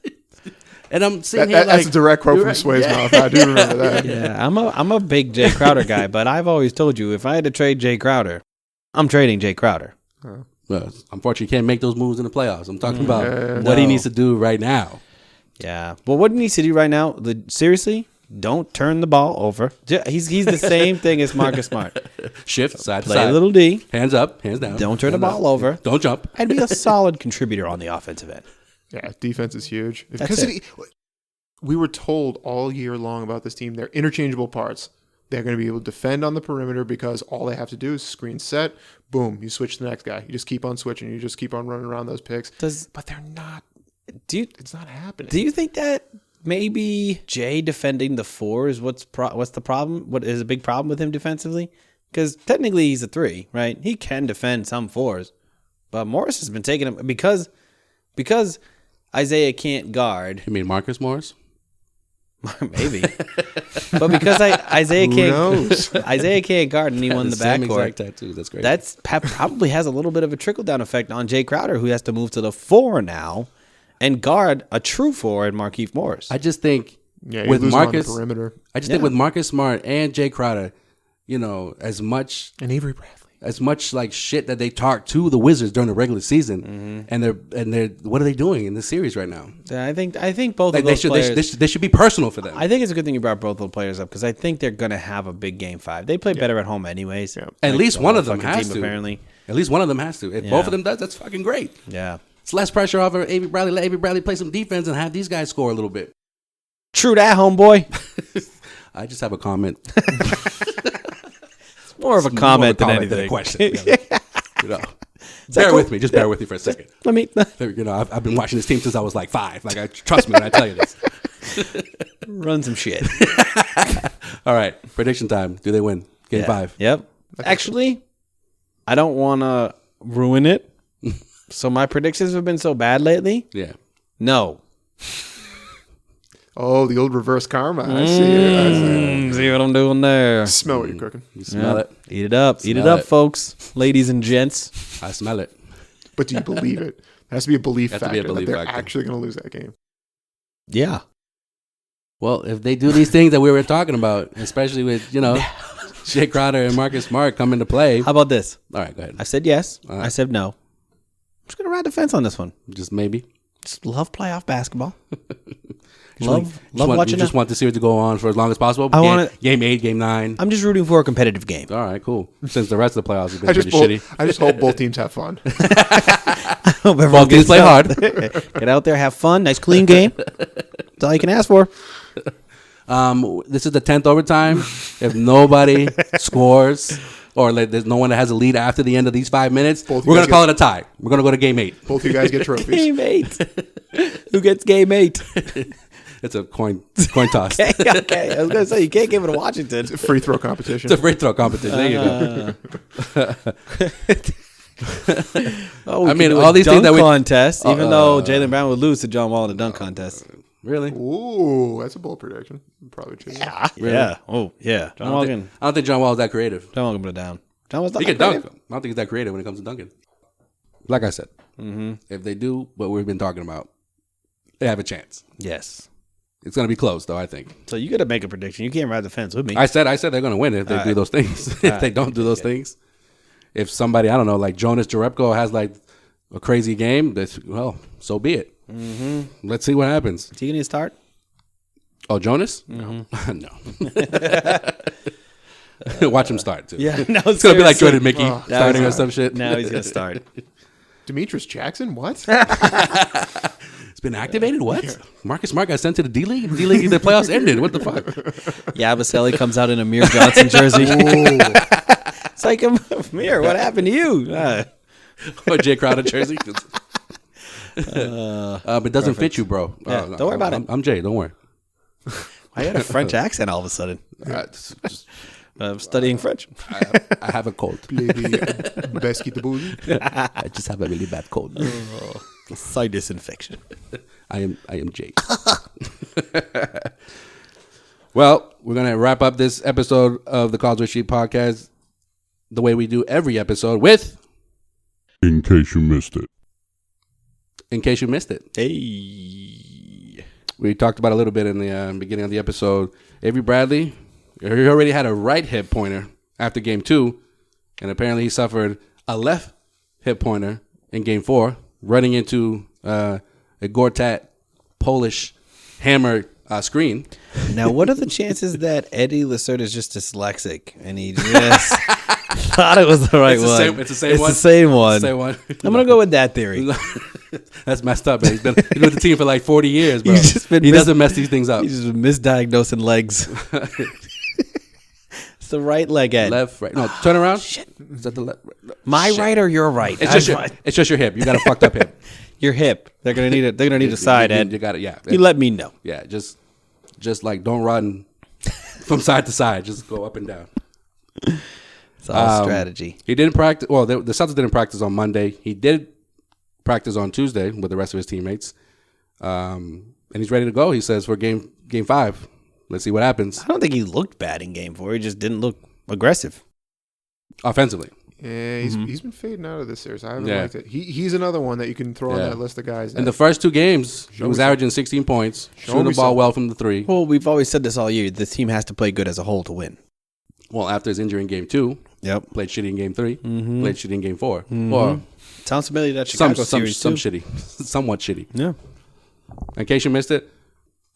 And I'm sitting here that's a direct quote from Sway's mouth. I do remember that. Yeah, I'm a big Jay Crowder guy, but I've always told you if I had to trade Jay Crowder, I'm trading Jay Crowder. Well, unfortunately, you can't make those moves in the playoffs. I'm talking about what he needs to do right now. Yeah, but what he needs to do right now, seriously, don't turn the ball over. He's the same thing as Marcus Smart. Shift side to Play side. a little D. Hands up, hands down. Don't turn the ball over. Don't jump. And be a solid contributor on the offensive end. Yeah, defense is huge. That's Because it. we were told all year long about this team, they're interchangeable parts. They're going to be able to defend on the perimeter because all they have to do is screen set, boom, you switch to the next guy. You just keep on switching. You just keep on running around those picks. But they're not. It's not happening. Do you think that maybe Jay defending the 4 is what's the problem? What is a big problem with him defensively? Because technically he's a 3, right? He can defend some 4s, but Morris has been taking him because Isaiah can't guard. You mean Marcus Morris? Maybe, but because Isaiah can't guard and he won the same backcourt. exact tattoos. That's great. That's probably has a little bit of a trickle down effect on Jay Crowder, who has to move to the 4 now and guard a true 4 in Markieff Morris. I just think with Marcus, on the perimeter. I just think with Marcus Smart and Jay Crowder, as much And Avery Bradley. as much like shit that they talk to the Wizards during the regular season, and they're what are they doing in this series right now? I think both Like of those players. they should be personal for them. I think it's a good thing you brought both of the players up because I think they're going to have a big game 5. They play better at home anyways. Yeah. At least the one whole of them fucking has team, to. apparently. At least one of them has to. If both of them does, that's fucking great. Yeah. It's less pressure off of Avery Bradley. Let Avery Bradley play some defense and have these guys score a little bit. True that, homeboy. I just have a comment. It's more of a comment than than anything. a question. Bear with me. Just bear with me for a second. Let me. I've been watching this team since I was like 5. Like, trust me when I tell you this. Run some shit. All right, prediction time. Do they win Game 5? Yep. Actually, I don't want to ruin it. So my predictions have been so bad lately. Yeah. No. Oh, the old reverse karma. I see it. See what I'm doing there. Smell what you're cooking. You smell it. Eat it up. Eat it Smell up, it. folks, ladies and gents. I smell it. But do you believe it? It has to be a belief Has to factor be a belief that they're factor. actually going to lose that game. Yeah. Well, if they do these things that we were talking about, especially with, Jay Crowder and Marcus Smart come into play. How about this? All right, go ahead. I said yes. All right. I said no. I'm just going to ride the fence on this one. Just maybe. Just love playoff basketball. You love watching You just want the series to go on for as long as possible? I want it- Game 8, Game 9. I'm just rooting for a competitive game. All right, cool. Since the rest of the playoffs have been pretty shitty. I just hope both teams have fun. Hope everyone Both teams gets play out. hard. Get out there, have fun. Nice, clean game. That's all you can ask for. This is the 10th overtime. If nobody scores or there's no one that has a lead after the end of these 5 minutes, Both we're you going to guys call it a tie. We're going to go to Game 8. Both you guys get trophies. Game 8. Who gets game 8? It's a coin toss. Okay. I was going to say, you can't give it to Washington. It's a free throw competition. It's a free throw competition. There you go. Oh, I mean, all these things that we contest, even though Jaylen Brown would lose to John Wall in the dunk contest. Really? Ooh, that's a bold prediction. Probably true. Yeah. Oh, yeah. John Wall can. I don't think John Wall is that creative. John Wall can put it down. John Wall's not He that can dunk. creative. I don't think he's that creative when it comes to dunking. Like I said, if they do what we've been talking about, they have a chance. Yes. It's going to be close, though, I think. So you got to make a prediction. You can't ride the fence with me. I said they're going to win if they do those things. If they don't do those things. If somebody, I don't know, like Jonas Jerebko has like a crazy game, well, so be it. Mm-hmm. Let's see what happens. Is he going to start? Oh, Jonas? Mm-hmm. No. Watch him start, too. Yeah. No, it's going to be like Jordan Mickey starting or some shit. Now he's going to start. Demetrius Jackson? What? It's been activated? What? Marcus Smart got sent to the D-League? The D-League, the playoffs ended. What the fuck? Yabusele comes out in a Amir Johnson jersey. It's like, Amir, what happened to you? Or Jay Crowder jersey. But it doesn't fit you, bro. Yeah, don't worry about it. I'm Jay. Don't worry. I had a French accent all of a sudden. I'm studying French. I have a cold. I just have a really bad cold. Sinus infection. I am Jay. Well, we're gonna wrap up this episode of the Causeway Street Podcast the way we do every episode with In case you missed it. In case you missed it. Hey. We talked about a little bit in the beginning of the episode. Avery Bradley, he already had a right hip pointer after game 2, and apparently he suffered a left hip pointer in game 4, running into a Gortat Polish hammer screen. Now, what are the chances that Eddie Lacerda is just dyslexic and he just thought it was the right one? It's the same one. It's the same one. It's the same one. I'm going to go with that theory. That's messed up, man. He's been with the team for like 40 years, bro. He doesn't mess these things up. He's just misdiagnosing legs. It's the right leg, Ed. Left, right. No, turn around. Shit. Is that the left? My right or your right? It's just your hip. You got a fucked up hip. Your hip. They're gonna need it. They're gonna need a side, Ed. You got it. Yeah. You let me know. Yeah. Just like don't run from side to side. Just go up and down. It's all strategy. He didn't practice. Well, the Celtics didn't practice on Monday. He did practice on Tuesday with the rest of his teammates, and he's ready to go. He says for game 5. Let's see what happens. I don't think he looked bad in game 4. He just didn't look aggressive Offensively. Yeah, he's been fading out of this series. I haven't liked it. He's another one that you can throw on that list of guys. In the first 2 games, he was averaging 16 points, shooting the ball well from the 3. Well, we've always said this all year. The team has to play good as a whole to win. Well, after his injury in game 2, played shitty in game 3, played shitty in game 4. Or sounds familiar that Chicago series some too. shitty, somewhat shitty. Yeah. In case you missed it,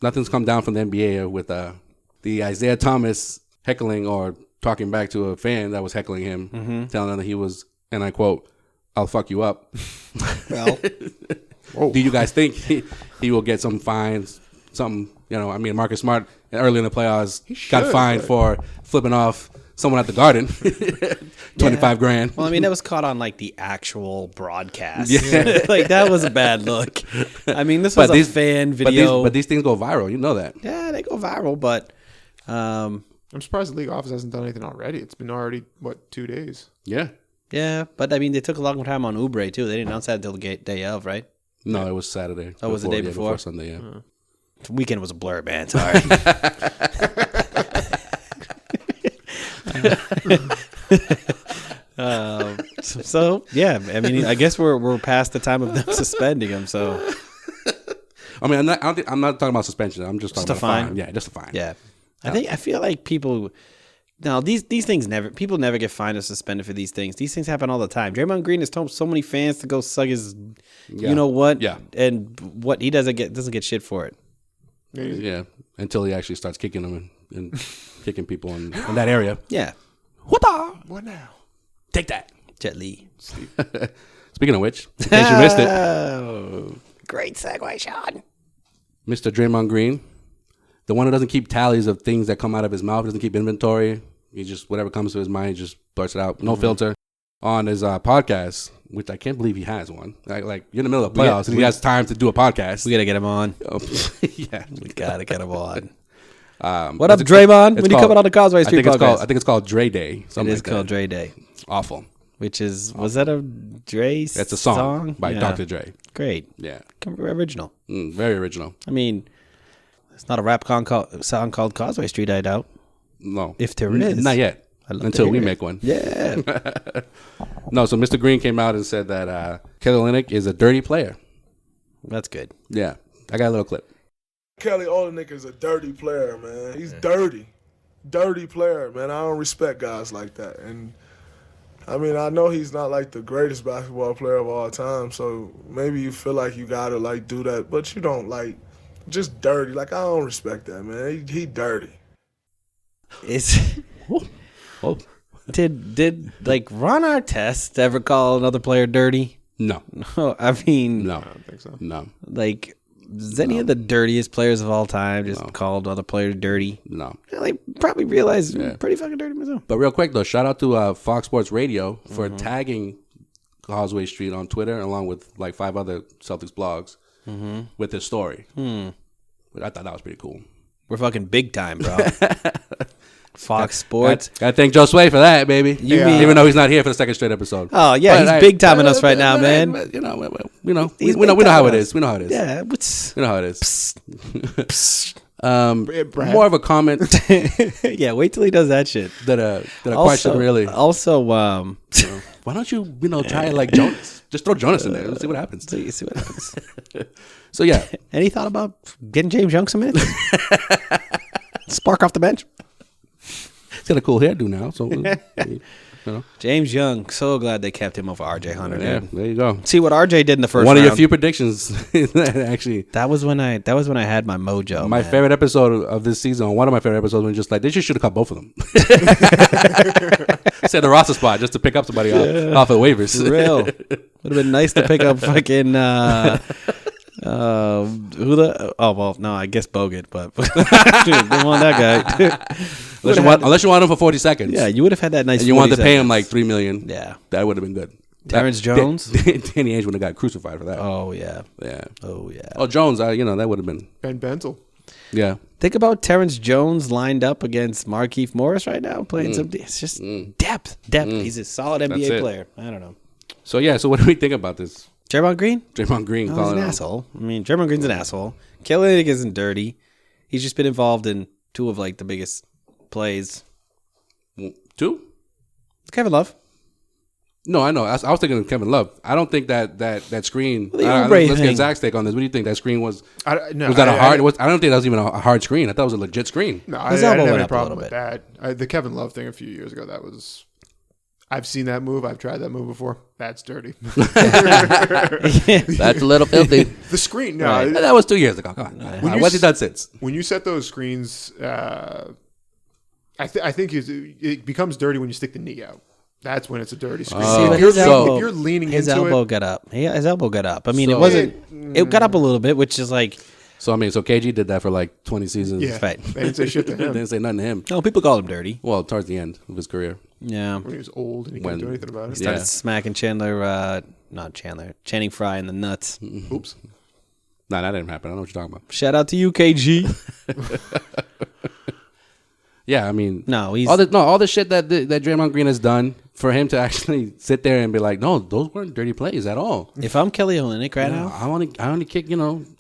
nothing's come down from the NBA with the Isaiah Thomas heckling or talking back to a fan that was heckling him, telling him that he was, and I quote, "I'll fuck you up." Well, do you guys think he will get some fines? Something, I mean, Marcus Smart early in the playoffs got fined for flipping off someone at the Garden, $25,000. Well, I mean, that was caught on like the actual broadcast. Yeah. Like that was a bad look. I mean, this was a fan video. But these things go viral. You know that. Yeah, they go viral. But I'm surprised the league office hasn't done anything already. It's been already 2 days. Yeah. Yeah, but I mean, they took a long time on Oubre too. They didn't announce that until the day of, right? No, it was Saturday. Oh, was the day before? Sunday, yeah. The weekend was a blur, man. Sorry. So yeah, I mean, I guess we're past the time of them suspending him. So, I mean, I'm not talking about suspension. I'm just talking about a fine. Yeah, just a fine. Yeah, I feel like people. No, these things people never get fined or suspended for these things. These things happen all the time. Draymond Green has told so many fans to go suck his, you know what? Yeah. And what he doesn't get shit for it. Yeah, until he actually starts kicking them and kicking people in that area. Yeah. What now? Take that. Jet Li. Speaking of which, in case you missed it. Great segue, Sean. Mr. Draymond Green, the one who doesn't keep tallies of things that come out of his mouth, doesn't keep inventory. He just, whatever comes to his mind, he just blurts it out. No filter. On his podcast, which I can't believe he has one. Like you're in the middle of playoffs and he has time to do a podcast. We got to get him on. Yeah. We got to get him on. What up, Draymond? When you coming on the Causeway Street podcast? I think it's called Dre Day. It is called Dre Day. Awful. Which is, was that a Dre song? It's a song by Dr. Dre. Great. Yeah. Original. Very original. I mean, it's not a rap song called Causeway Street, I doubt. No. If there is. Not yet. Until we make one. Yeah. No, so Mr. Green came out and said that Kelly Olynyk is a dirty player. That's good. Yeah. I got a little clip. Kelly Olynyk is a dirty player, man. He's dirty player, man. I don't respect guys like that. And I mean, I know he's not like the greatest basketball player of all time, so maybe you feel like you gotta like do that, but you don't like just dirty. Like, I don't respect that, man. He dirty. Did like Ron Artest ever call another player dirty? No. No, I mean, No. I don't think so. No. like, is any of the dirtiest players of all time just called other players dirty? No. I probably realized pretty fucking dirty myself. But real quick, though, shout out to Fox Sports Radio for tagging Causeway Street on Twitter, along with like 5 other Celtics blogs with this story. But I thought that was pretty cool. We're fucking big time, bro. Fox Sports. Gotta thank Josue for that, baby. Even though he's not here for the second straight episode. Oh yeah, he's big timing us right now, man. But, you know we know how it is. We know how it is. Yeah, we know how it is. More of a comment. Yeah, wait till he does that shit. That a question really. Also, why don't you try it like Jonas? Just throw Jonas in there. Let's see what happens. See what happens. So yeah, any thought about getting James Young some minutes? Spark off the bench. He's got a cool hairdo now, so James Young. So glad they kept him over RJ Hunter. Yeah, dude. there you go. See what RJ did in the first. One round. of your few predictions. Actually, that was when I had my mojo. My favorite episode of this season. One of my favorite episodes was just like they should have cut both of them. Said the roster spot just to pick up somebody off of waivers. For real. Would have been nice to pick up fucking. I guess Bogut, but didn't want that guy. unless you want him for 40 seconds. Yeah, you would have had that nice. And you wanted to pay him like $3 million. Yeah, that would have been good. Terrence Jones, Danny Ainge would have got crucified for that. Oh yeah. Oh yeah. Oh Jones, that would have been Ben Benzel. Yeah. Think about Terrence Jones lined up against Markieff Morris right now playing some. It's just depth. He's a solid NBA player. I don't know. So what do we think about this? Draymond Green? Draymond Green he's calling an asshole. I mean, Draymond Green's an asshole. Kelly isn't dirty. He's just been involved in 2 of like the biggest plays. 2? Kevin Love. No, I know. I was thinking of Kevin Love. I don't think that screen. Well, let's get Zach's take on this. What do you think that screen was? I don't think that was even a hard screen. I thought it was a legit screen. No, I didn't have any problem with that. The Kevin Love thing a few years ago, that was. I've seen that move. I've tried that move before. That's dirty. That's a little filthy. The screen. No, right. That was 2 years ago. Come on. What's he done since? When you set those screens, I think it becomes dirty when you stick the knee out. That's when it's a dirty screen. If you're leaning his into elbow it, got up. His elbow got up. I mean, it wasn't. It got up a little bit, which is like. So KG did that for like 20 seasons. Yeah, right. They didn't say shit to him. They didn't say nothing to him. No, people called him dirty. Well, towards the end of his career. Yeah, when he was old and he couldn't do anything about it. He started smacking Channing Frye in the nuts. Oops. No, that didn't happen. I don't know what you're talking about. Shout out to you, KG. Yeah, I mean, he's all the shit that Draymond Green has done for him to actually sit there and be like, no, those weren't dirty plays at all. If I'm Kelly Olynyk now, I only kick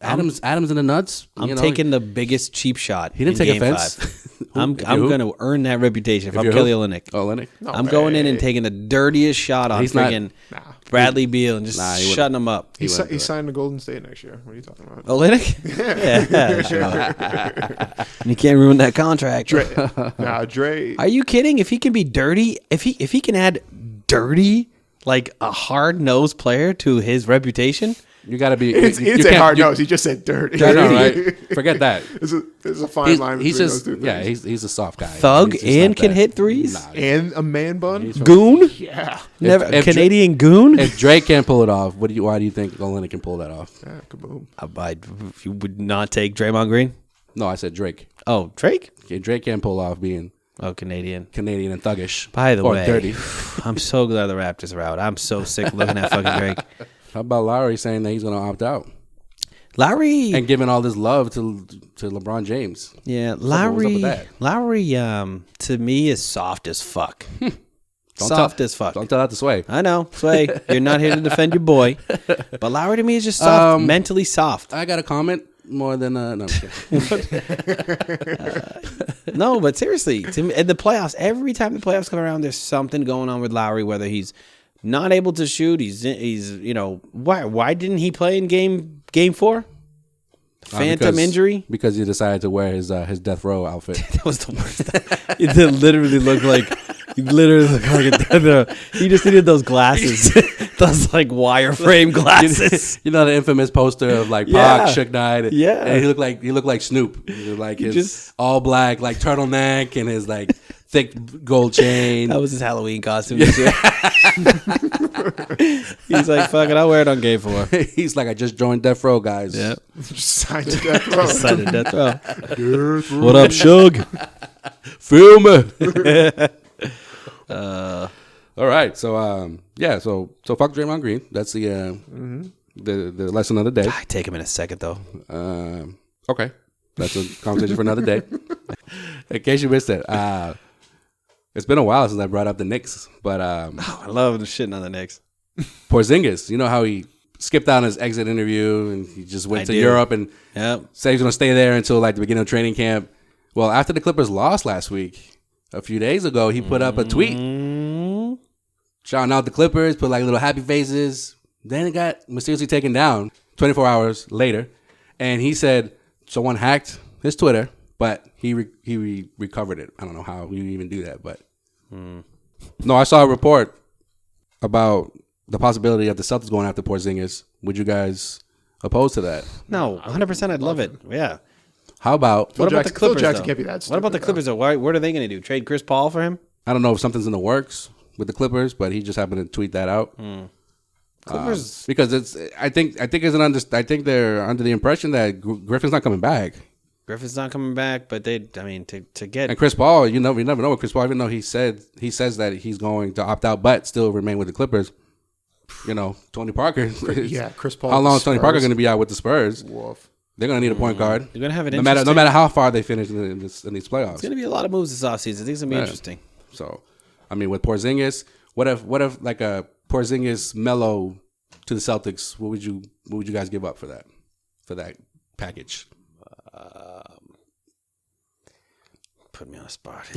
Adams in the nuts. I'm taking the biggest cheap shot. He didn't take offense. I'm going to earn that reputation if I'm Kelly Olynyk. Olynyk? No, I'm going in and taking the dirtiest shot on friggin' Bradley Beal and just shutting him up. He signed to Golden State next year. What are you talking about? Olynyk? Yeah, sure. You can't ruin that contract. Dre. Are you kidding? If he can be dirty, if he can add dirty, like a hard-nosed player to his reputation. You got to be. He didn't say hard nose. He just said dirty. I know, right? Forget that. There's a fine line between those two things. Yeah, he's a soft guy. Thug and can hit threes. And a man bun. Goon. Yeah. Never Canadian goon. If Drake can't pull it off, why do you think Olynyk can pull that off? Yeah, kaboom. You would not take Draymond Green? No, I said Drake. Oh, Drake? Okay, Drake can't pull off being Canadian and thuggish. By the way, dirty. I'm so glad the Raptors are out. I'm so sick looking at fucking Drake. How about Lowry saying that he's going to opt out? Lowry and giving all this love to LeBron James. Yeah, Lowry. To me is soft as fuck. As fuck. Don't tell that to Sway. I know, Sway. You're not here to defend your boy, but Lowry to me is just soft, mentally soft. I got a comment more than no. No, but seriously, to me, in the playoffs, every time the playoffs come around, there's something going on with Lowry. Whether he's not able to shoot, he's why didn't he play in game 4? Phantom injury? Because he decided to wear his death row outfit. That was the worst. It literally looked like a death row. He just needed those glasses. Those like wireframe glasses. You know the infamous poster of like Pac, Suge Knight. And he looked like Snoop. He looked like his all black like turtleneck and his like thick gold chain. That was his Halloween costume this year. He's like, fuck it, I'll wear it on Gay 4. He's like, I just joined Death Row, guys. Yep. Signed to Death Row. Signed to Death Row. What up, Suge? Film it. All right. So so fuck Draymond Green. That's the lesson of the day. I take him in a second though. Okay. That's a conversation for another day. In case you missed it, it's been a while since I brought up the Knicks, but I love the shitting on the Knicks. Porzingis, you know how he skipped out on his exit interview and he just went to Europe and said he's going to stay there until like the beginning of training camp. Well, after the Clippers lost last week, a few days ago, he put up a tweet shouting out the Clippers, put like little happy faces. Then it got mysteriously taken down 24 hours later, and he said someone hacked his Twitter, but he recovered it. I don't know how we even do that, but no, I saw a report about the possibility of the Celtics going after Porzingis. Would you guys oppose to that? No, 100%. I'd love it. Yeah. How about what about the Clippers? Phil Jackson can't be that stupid, what about the Clippers? Though? What are they going to do? Trade Chris Paul for him? I don't know if something's in the works with the Clippers, but he just happened to tweet that out. Clippers, because it's. I think they're under the impression that Griffin's not coming back. Griffin's not coming back, but to get and Chris Paul, you never know with Chris Paul. Even though he says that he's going to opt out, but still remain with the Clippers. You know, Tony Parker. Chris Paul. How long is Tony Parker going to be out with the Spurs? Woof. They're going to need a point guard. They're going to have an no matter how far they finish in these playoffs. It's going to be a lot of moves this offseason. I think it's going to be interesting. So, I mean, with Porzingis, what if like a Porzingis Melo to the Celtics? What would you guys give up for that package? Put me on a spot.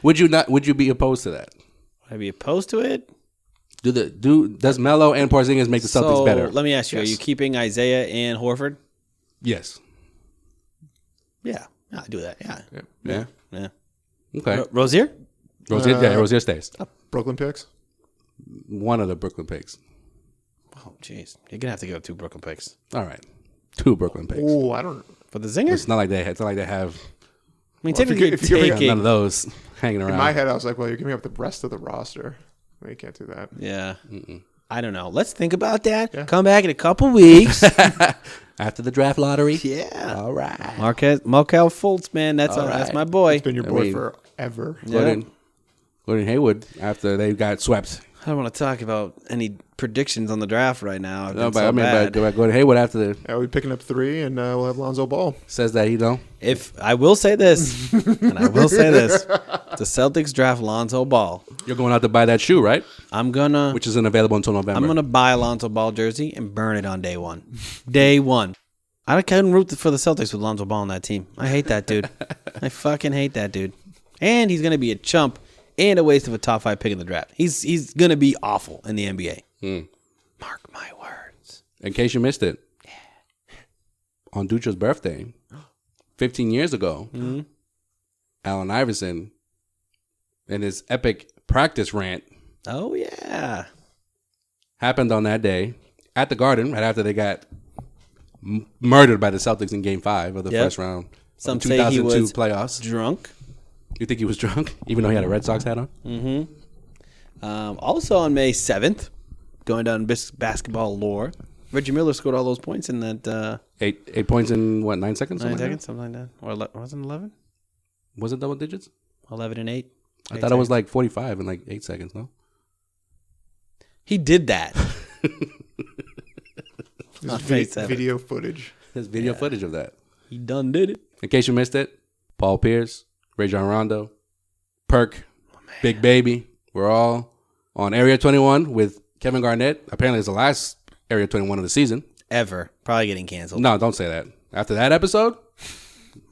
Would you be opposed to that? Would I be opposed to it? Does Melo and Porzingis make the Celtics better? Let me ask you: Are you keeping Isaiah and Horford? Yes. Yeah, I do that. Yeah. Okay. Rozier? Rozier stays. Brooklyn picks. One of the Brooklyn picks. Oh, jeez, you're gonna have to give up 2 Brooklyn picks. All right, 2 Brooklyn picks. Oh, I don't. For the Zingers? It's not like they have. I mean, technically, if you're none of those hanging around. In my head, I was like, well, you're giving up the rest of the roster. Well, you can't do that. Yeah. I don't know. Let's think about that. Yeah. Come back in a couple weeks. After the draft lottery. Yeah. All right. Markel Fultz, man. That's my boy. It's been your boy forever. Gordon Hayward after they got swept. I don't want to talk about any predictions on the draft right now. No, but Gordon Hayward after the. Yeah, we're picking up 3, and we'll have Lonzo Ball. Says that he don't. If I will say this, and I will say this, the Celtics draft Lonzo Ball. You're going out to buy that shoe, right? Which isn't available until November. I'm gonna buy a Lonzo Ball jersey and burn it on day one. Day one. I couldn't root for the Celtics with Lonzo Ball on that team. I hate that dude. I fucking hate that dude. And he's gonna be a chump and a waste of a top 5 pick in the draft. He's gonna be awful in the NBA. Mark my words. In case you missed it, on Dutra's birthday, 15 years ago, Allen Iverson, in his epic practice rant. Oh yeah, happened on that day at the Garden right after they got murdered by the Celtics in Game 5 of the first round. Some of the 2002 say he was playoffs. Drunk. You think he was drunk, even though he had a Red Sox hat on? Also on May 7th, going down basketball lore, Reggie Miller scored all those points in that. 8 points in what, 9 seconds? 9 seconds, something like that. Or wasn't 11? Was it double digits? 11 and 8. I thought it was like 45 in like 8 seconds. No. He did that. Video footage. There's video footage of that. He done did it. In case you missed it, Paul Pierce, Rajon Rondo, Perk, Big Baby. We're all on Area-21 with Kevin Garnett. Apparently, it's the last Area-21 of the season. Ever. Probably getting canceled. No, don't say that. After that episode?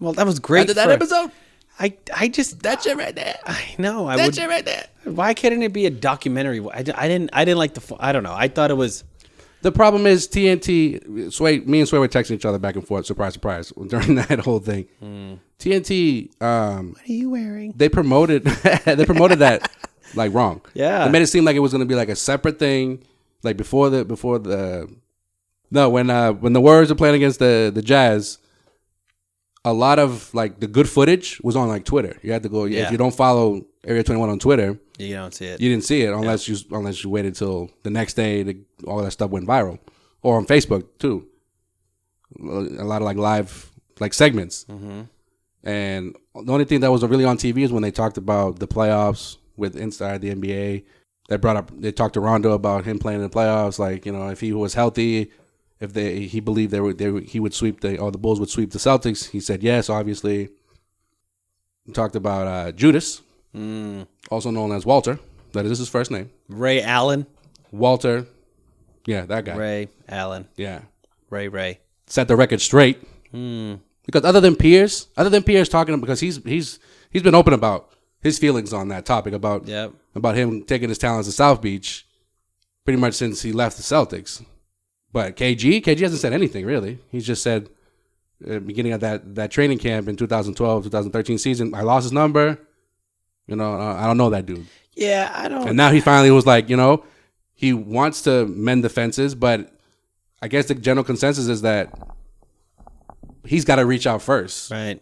Well, that was great. After that episode? I just that shit right there. I know. That shit right there. Why couldn't it be a documentary? I didn't like the. I don't know. I thought it was. The problem is TNT. Sway, me and Sway were texting each other back and forth. Surprise, surprise! During that whole thing, TNT. What are you wearing? They promoted. They promoted that like wrong. Yeah. They made it seem like it was going to be like a separate thing. Like before the. No, when the Warriors were playing against the Jazz, a lot of like the good footage was on like Twitter. You had to go if you don't follow Area-21 on Twitter. You don't see it. You didn't see it unless you waited till the next day. All that stuff went viral, or on Facebook too. A lot of like live like segments, and the only thing that was really on TV is when they talked about the playoffs with inside the NBA. They talked to Rondo about him playing in the playoffs. Like if he was healthy, if he believed he would sweep the Bulls would sweep the Celtics. He said yes. Obviously, we talked about Judas. Also known as Walter. That is his first name. Ray Allen. Walter. Yeah, that guy. Ray Allen. Yeah. Ray. Set the record straight. Because other than Pierce talking, because he's been open about his feelings on that topic about him taking his talents to South Beach pretty much since he left the Celtics. But KG hasn't said anything really. He's just said at the beginning of that training camp in 2012, 2013 season, I lost his number. I don't know that dude. Yeah, I don't. And now he finally was like, he wants to mend the fences, but I guess the general consensus is that he's got to reach out first. Right.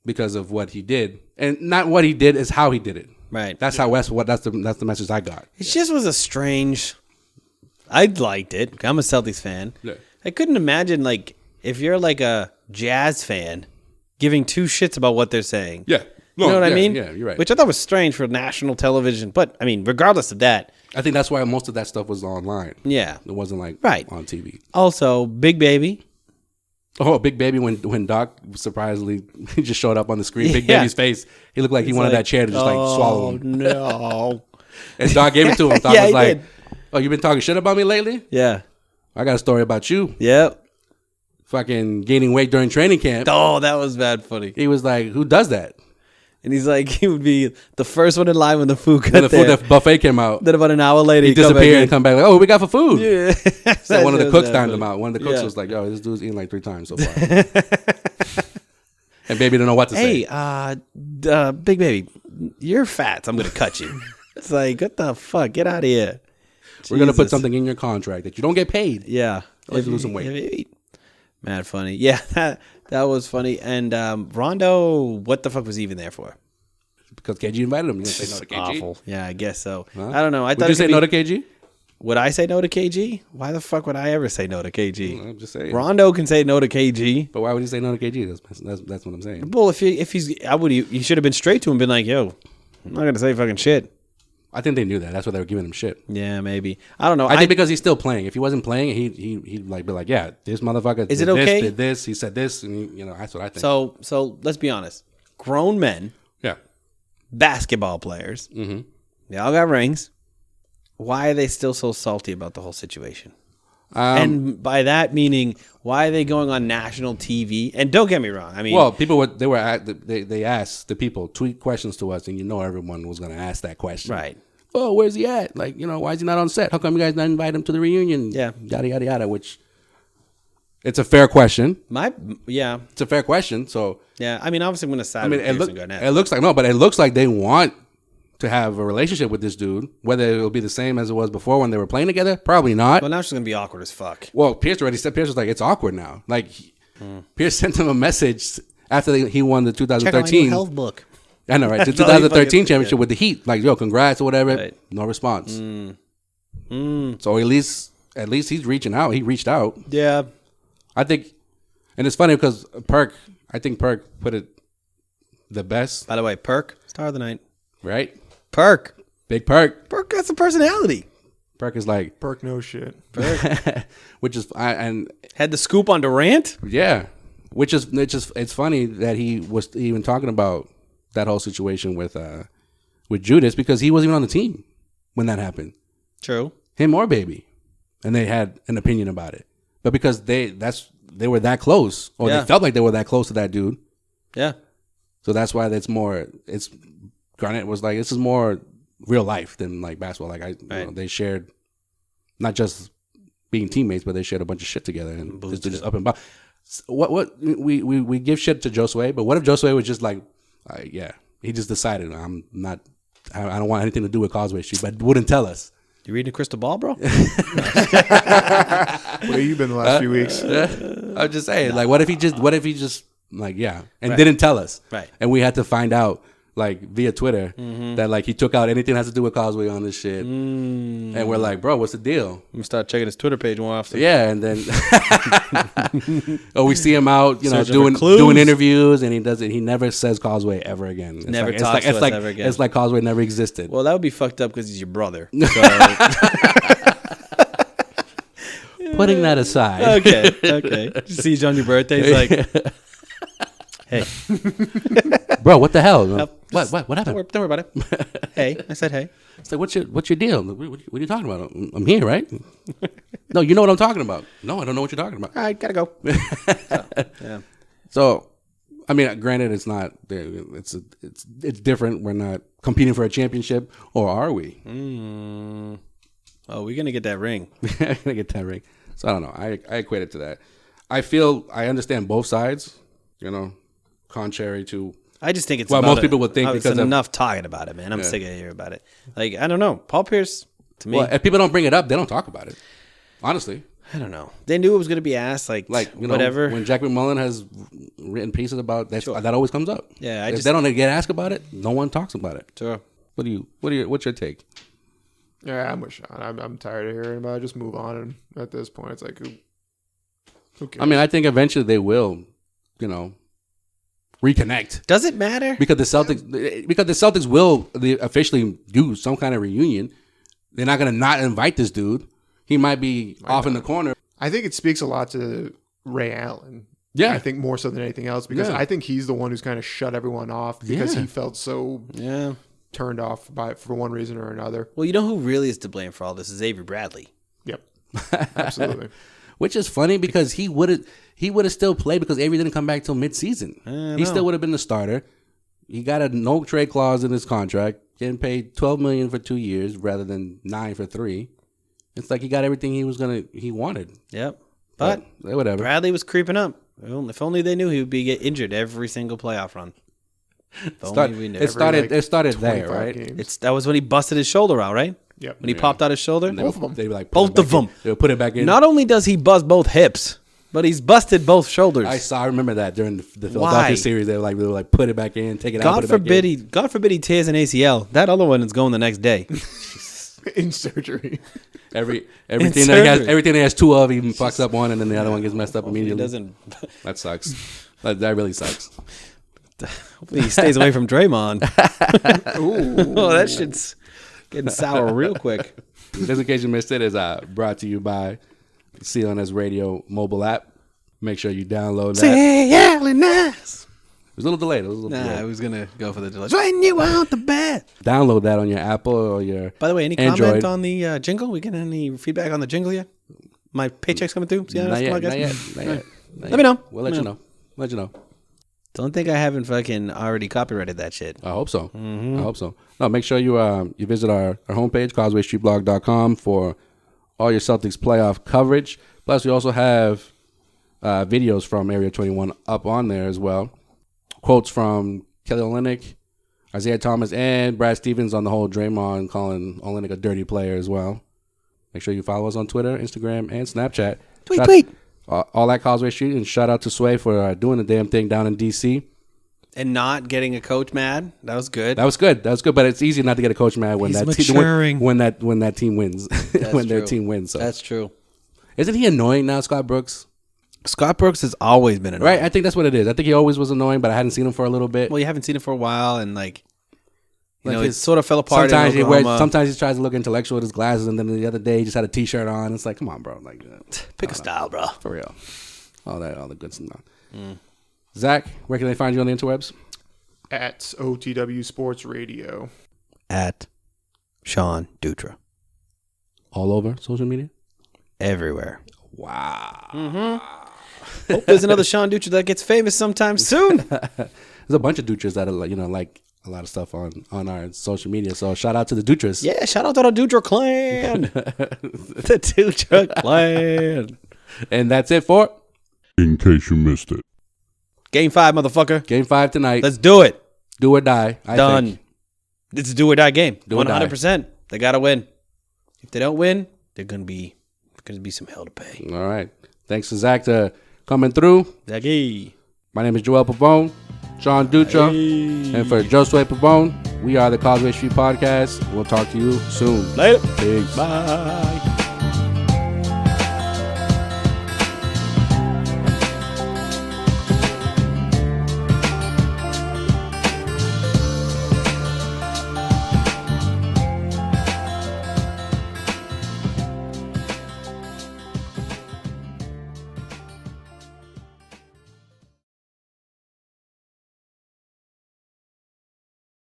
Because of what he did. And not what he did, is how he did it. Right. That's that's the message I got. It just was a strange. I liked it. I'm a Celtics fan. Yeah. I couldn't imagine like if you're like a Jazz fan giving two shits about what they're saying. Yeah. You know what I mean? Yeah, you're right. Which I thought was strange for national television. But, I mean, regardless of that. I think that's why most of that stuff was online. Yeah. It wasn't like on TV. Also, Big Baby. Oh, Big Baby, when Doc surprisingly he just showed up on the screen. Big Baby's face. He looked like he wanted that chair to just swallow him. No. And Doc gave it to him. Doc was like, did. "Oh, you been talking shit about me lately? Yeah. I got a story about you. Yep. Fucking gaining weight during training camp." Oh, that was bad funny. He was like, "Who does that?" And he's like, he would be the first one in line when the food got When the buffet came out. Then about an hour later, he disappeared and come back like, "Oh, what we got for food?" Yeah. So one of the cooks timed him out. One of the cooks was like, "Yo, this dude's eating like 3 times so far." And Baby didn't know what to say. Hey, Big Baby, you're fat. So I'm going to cut you. It's like, what the fuck? Get out of here. We're going to put something in your contract that you don't get paid. Yeah. If you lose some weight. Mad funny. Yeah, that was funny. And Rondo, what the fuck was he even there for? Because KG invited him. You gonna say no to KG? Awful. Yeah, I guess so. Huh? I don't know. Would you say no to KG? Would I say no to KG? Why the fuck would I ever say no to KG? I'm just saying. Rondo can say no to KG. But why would he say no to KG? That's what I'm saying. Well, if he's, you should have been straight to him and been like, yo, I'm not gonna say fucking shit. I think they knew that. That's why they were giving him shit. Yeah, maybe. I don't know. I think because he's still playing. If he wasn't playing, he'd like be like, yeah, this motherfucker is did it okay? did this, he said this, and that's what I think. So let's be honest. Grown men, basketball players, they all got rings. Why are they still so salty about the whole situation? And by that meaning, why are they going on national TV? And don't get me wrong. I mean, well, people they asked the people tweet questions to us, and everyone was going to ask that question, right? Oh, where's he at? Like, why is he not on set? How come you guys not invite him to the reunion? Yeah, yada yada yada. Which it's a fair question. It's a fair question. So yeah, I mean, obviously, I'm going to side with Pierce and Garnett. It looks like but it looks like they want to have a relationship with this dude. Whether it'll be the same as it was before when they were playing together, probably not. Well, now it's going to be awkward as fuck. Well, Pierce already said. Pierce was like, it's awkward now. Like, Pierce sent him a message after he won the 2013 Check out my health book. I know, right? The 2013 championship with the Heat. Like, yo, congrats or whatever. Right. No response. So at least he's reaching out. He reached out. Yeah. I think, and it's funny because I think Perk put it the best. By the way, Perk, star of the night. Right? Perk. Big Perk. Perk got some personality. Perk is like. Perk no shit. Which is, and. Had the scoop on Durant? Yeah. Which is, it's funny that he was even talking about that whole situation with Judas because he wasn't even on the team when that happened. True. Him or Baby. And they had an opinion about it. But because they were that close, or they felt like they were that close to that dude. Yeah. So that's why Garnett was like, this is more real life than like basketball. Like they shared not just being teammates, but they shared a bunch of shit together and just up and down. What we give shit to Josue, but what if Josue was just like, yeah, he just decided I don't want anything to do with Causeway Street, but wouldn't tell us. You reading a crystal ball, bro? Where you been the last few weeks? I'm just saying, like, what if he just like, yeah, and didn't tell us, right? And we had to find out, like, via Twitter that like he took out anything that has to do with Causeway on this shit, and we're like, bro, what's the deal? We start checking his Twitter page more often. Yeah, and then we see him out, Searching doing interviews, and he never says Causeway ever again. It's Never like, talks to us ever again. It's like Causeway never existed. Well, that would be fucked up because he's your brother. So. Putting that aside, okay. Did you see he's on your birthday? He's like, hey, bro, what the hell? What happened? Don't worry about it. Hey, I said hey. It's like, what's your deal? What are you talking about? I'm here, right? No, you know what I'm talking about. No, I don't know what you're talking about. All right, gotta go. Yeah. So, I mean, granted, it's not. It's different. We're not competing for a championship, or are we? Oh, we're gonna get that ring. We're gonna get that ring. So I don't know. I equate it to that. I understand both sides. Contrary to. I just think it's most people would think because enough talking about it, man. I'm sick of hearing about it. Like, I don't know. Paul Pierce, to me. Well, if people don't bring it up, they don't talk about it. Honestly. I don't know. They knew it was going to be asked, whatever. When Jack McMullen has written pieces about that, that always comes up. Yeah, if they don't get asked about it, no one talks about it. Sure. What's your take? Yeah, I'm with Sean. I'm tired of hearing about it. Just move on. And at this point, it's like, who cares? I mean, I think eventually they will, reconnect. Does it matter? Because the Celtics will officially do some kind of reunion. They're not going to not invite this dude. He might be off in the corner. I think it speaks a lot to Ray Allen. Yeah. I think more so than anything else, because I think he's the one who's kind of shut everyone off because he felt so turned off by it for one reason or another. Well, you know who really is to blame for all this is Avery Bradley. Yep. Absolutely. Which is funny because he would have still played because Avery didn't come back till midseason. He still would have been the starter. He got a no trade clause in his contract, getting paid $12 million for 2 years rather than $9 million for 3. It's like he got everything he wanted. Yep. But whatever. Bradley was creeping up. If only they knew he would get injured every single playoff run. It started there, right? That was when he busted his shoulder out, right? Yep. When he popped out his shoulder? Both of them. They were like, both of them. They would put it back in. Not only does he bust both hips, but he's busted both shoulders. I remember that during the Philadelphia series. They were like, put it back in, take it out. God forbid he tears an ACL. That other one is going the next day. In surgery. Everything that he has two of, he fucks up one, and then the other one gets messed up immediately. That sucks. That really sucks. Hopefully he stays away from Draymond. Ooh. Oh, that shit's getting sour real quick. Just in case you missed it, is brought to you by CLNS Radio mobile app. Make sure you download that. CLNS. It was a little delayed. I was gonna go for the delay. When you want the bet. Download that on your Apple or your. By the way, any Android. comment on the jingle? We get any feedback on the jingle yet? My paycheck's coming through. Not yet. Let me know. We'll let you know. Don't think I haven't fucking already copyrighted that shit. I hope so. I hope so. No, make sure you visit our homepage, causewaystreetblog.com, for all your Celtics playoff coverage. Plus, we also have videos from Area-21 up on there as well. Quotes from Kelly Olynyk, Isaiah Thomas, and Brad Stevens on the whole Draymond calling Olynyk a dirty player as well. Make sure you follow us on Twitter, Instagram, and Snapchat. Tweet. All at Causeway Street. And shout out to Sway for doing the damn thing down in D.C. And not getting a coach mad. That was good. That was good. But it's easy not to get a coach mad when that team wins. When their team wins. So. That's true. Isn't he annoying now, Scott Brooks? Scott Brooks has always been annoying. Right, I think that's what it is. I think he always was annoying, but I hadn't seen him for a little bit. Well, you haven't seen him for a while, and it sort of fell apart. Sometimes he tries to look intellectual with his glasses, and then the other day he just had a T-shirt on. It's like, come on, bro. Pick a style, bro. For real. All the good stuff. Zach, where can they find you on the interwebs? At OTW Sports Radio. At Sean Dutra. All over social media? Everywhere. Wow. Hope there's another Sean Dutra that gets famous sometime soon. There's a bunch of Dutras that are, a lot of stuff on our social media. So shout out to the Dutras. Yeah, shout out to the Dutra clan. The Dutra clan. And that's it for In case you missed it. Game 5, motherfucker. Game 5 tonight. Let's do it. Do or die. Done. Think. It's a do or die game. Do or die. 100%. They gotta win. If they don't win, they're gonna be some hell to pay. All right. Thanks to Zach for coming through. Zachy. My name is Joel Pavone, Sean Dutra, and for Josue Pavone, we are the Causeway Street Podcast. We'll talk to you soon. Later. Peace. Bye.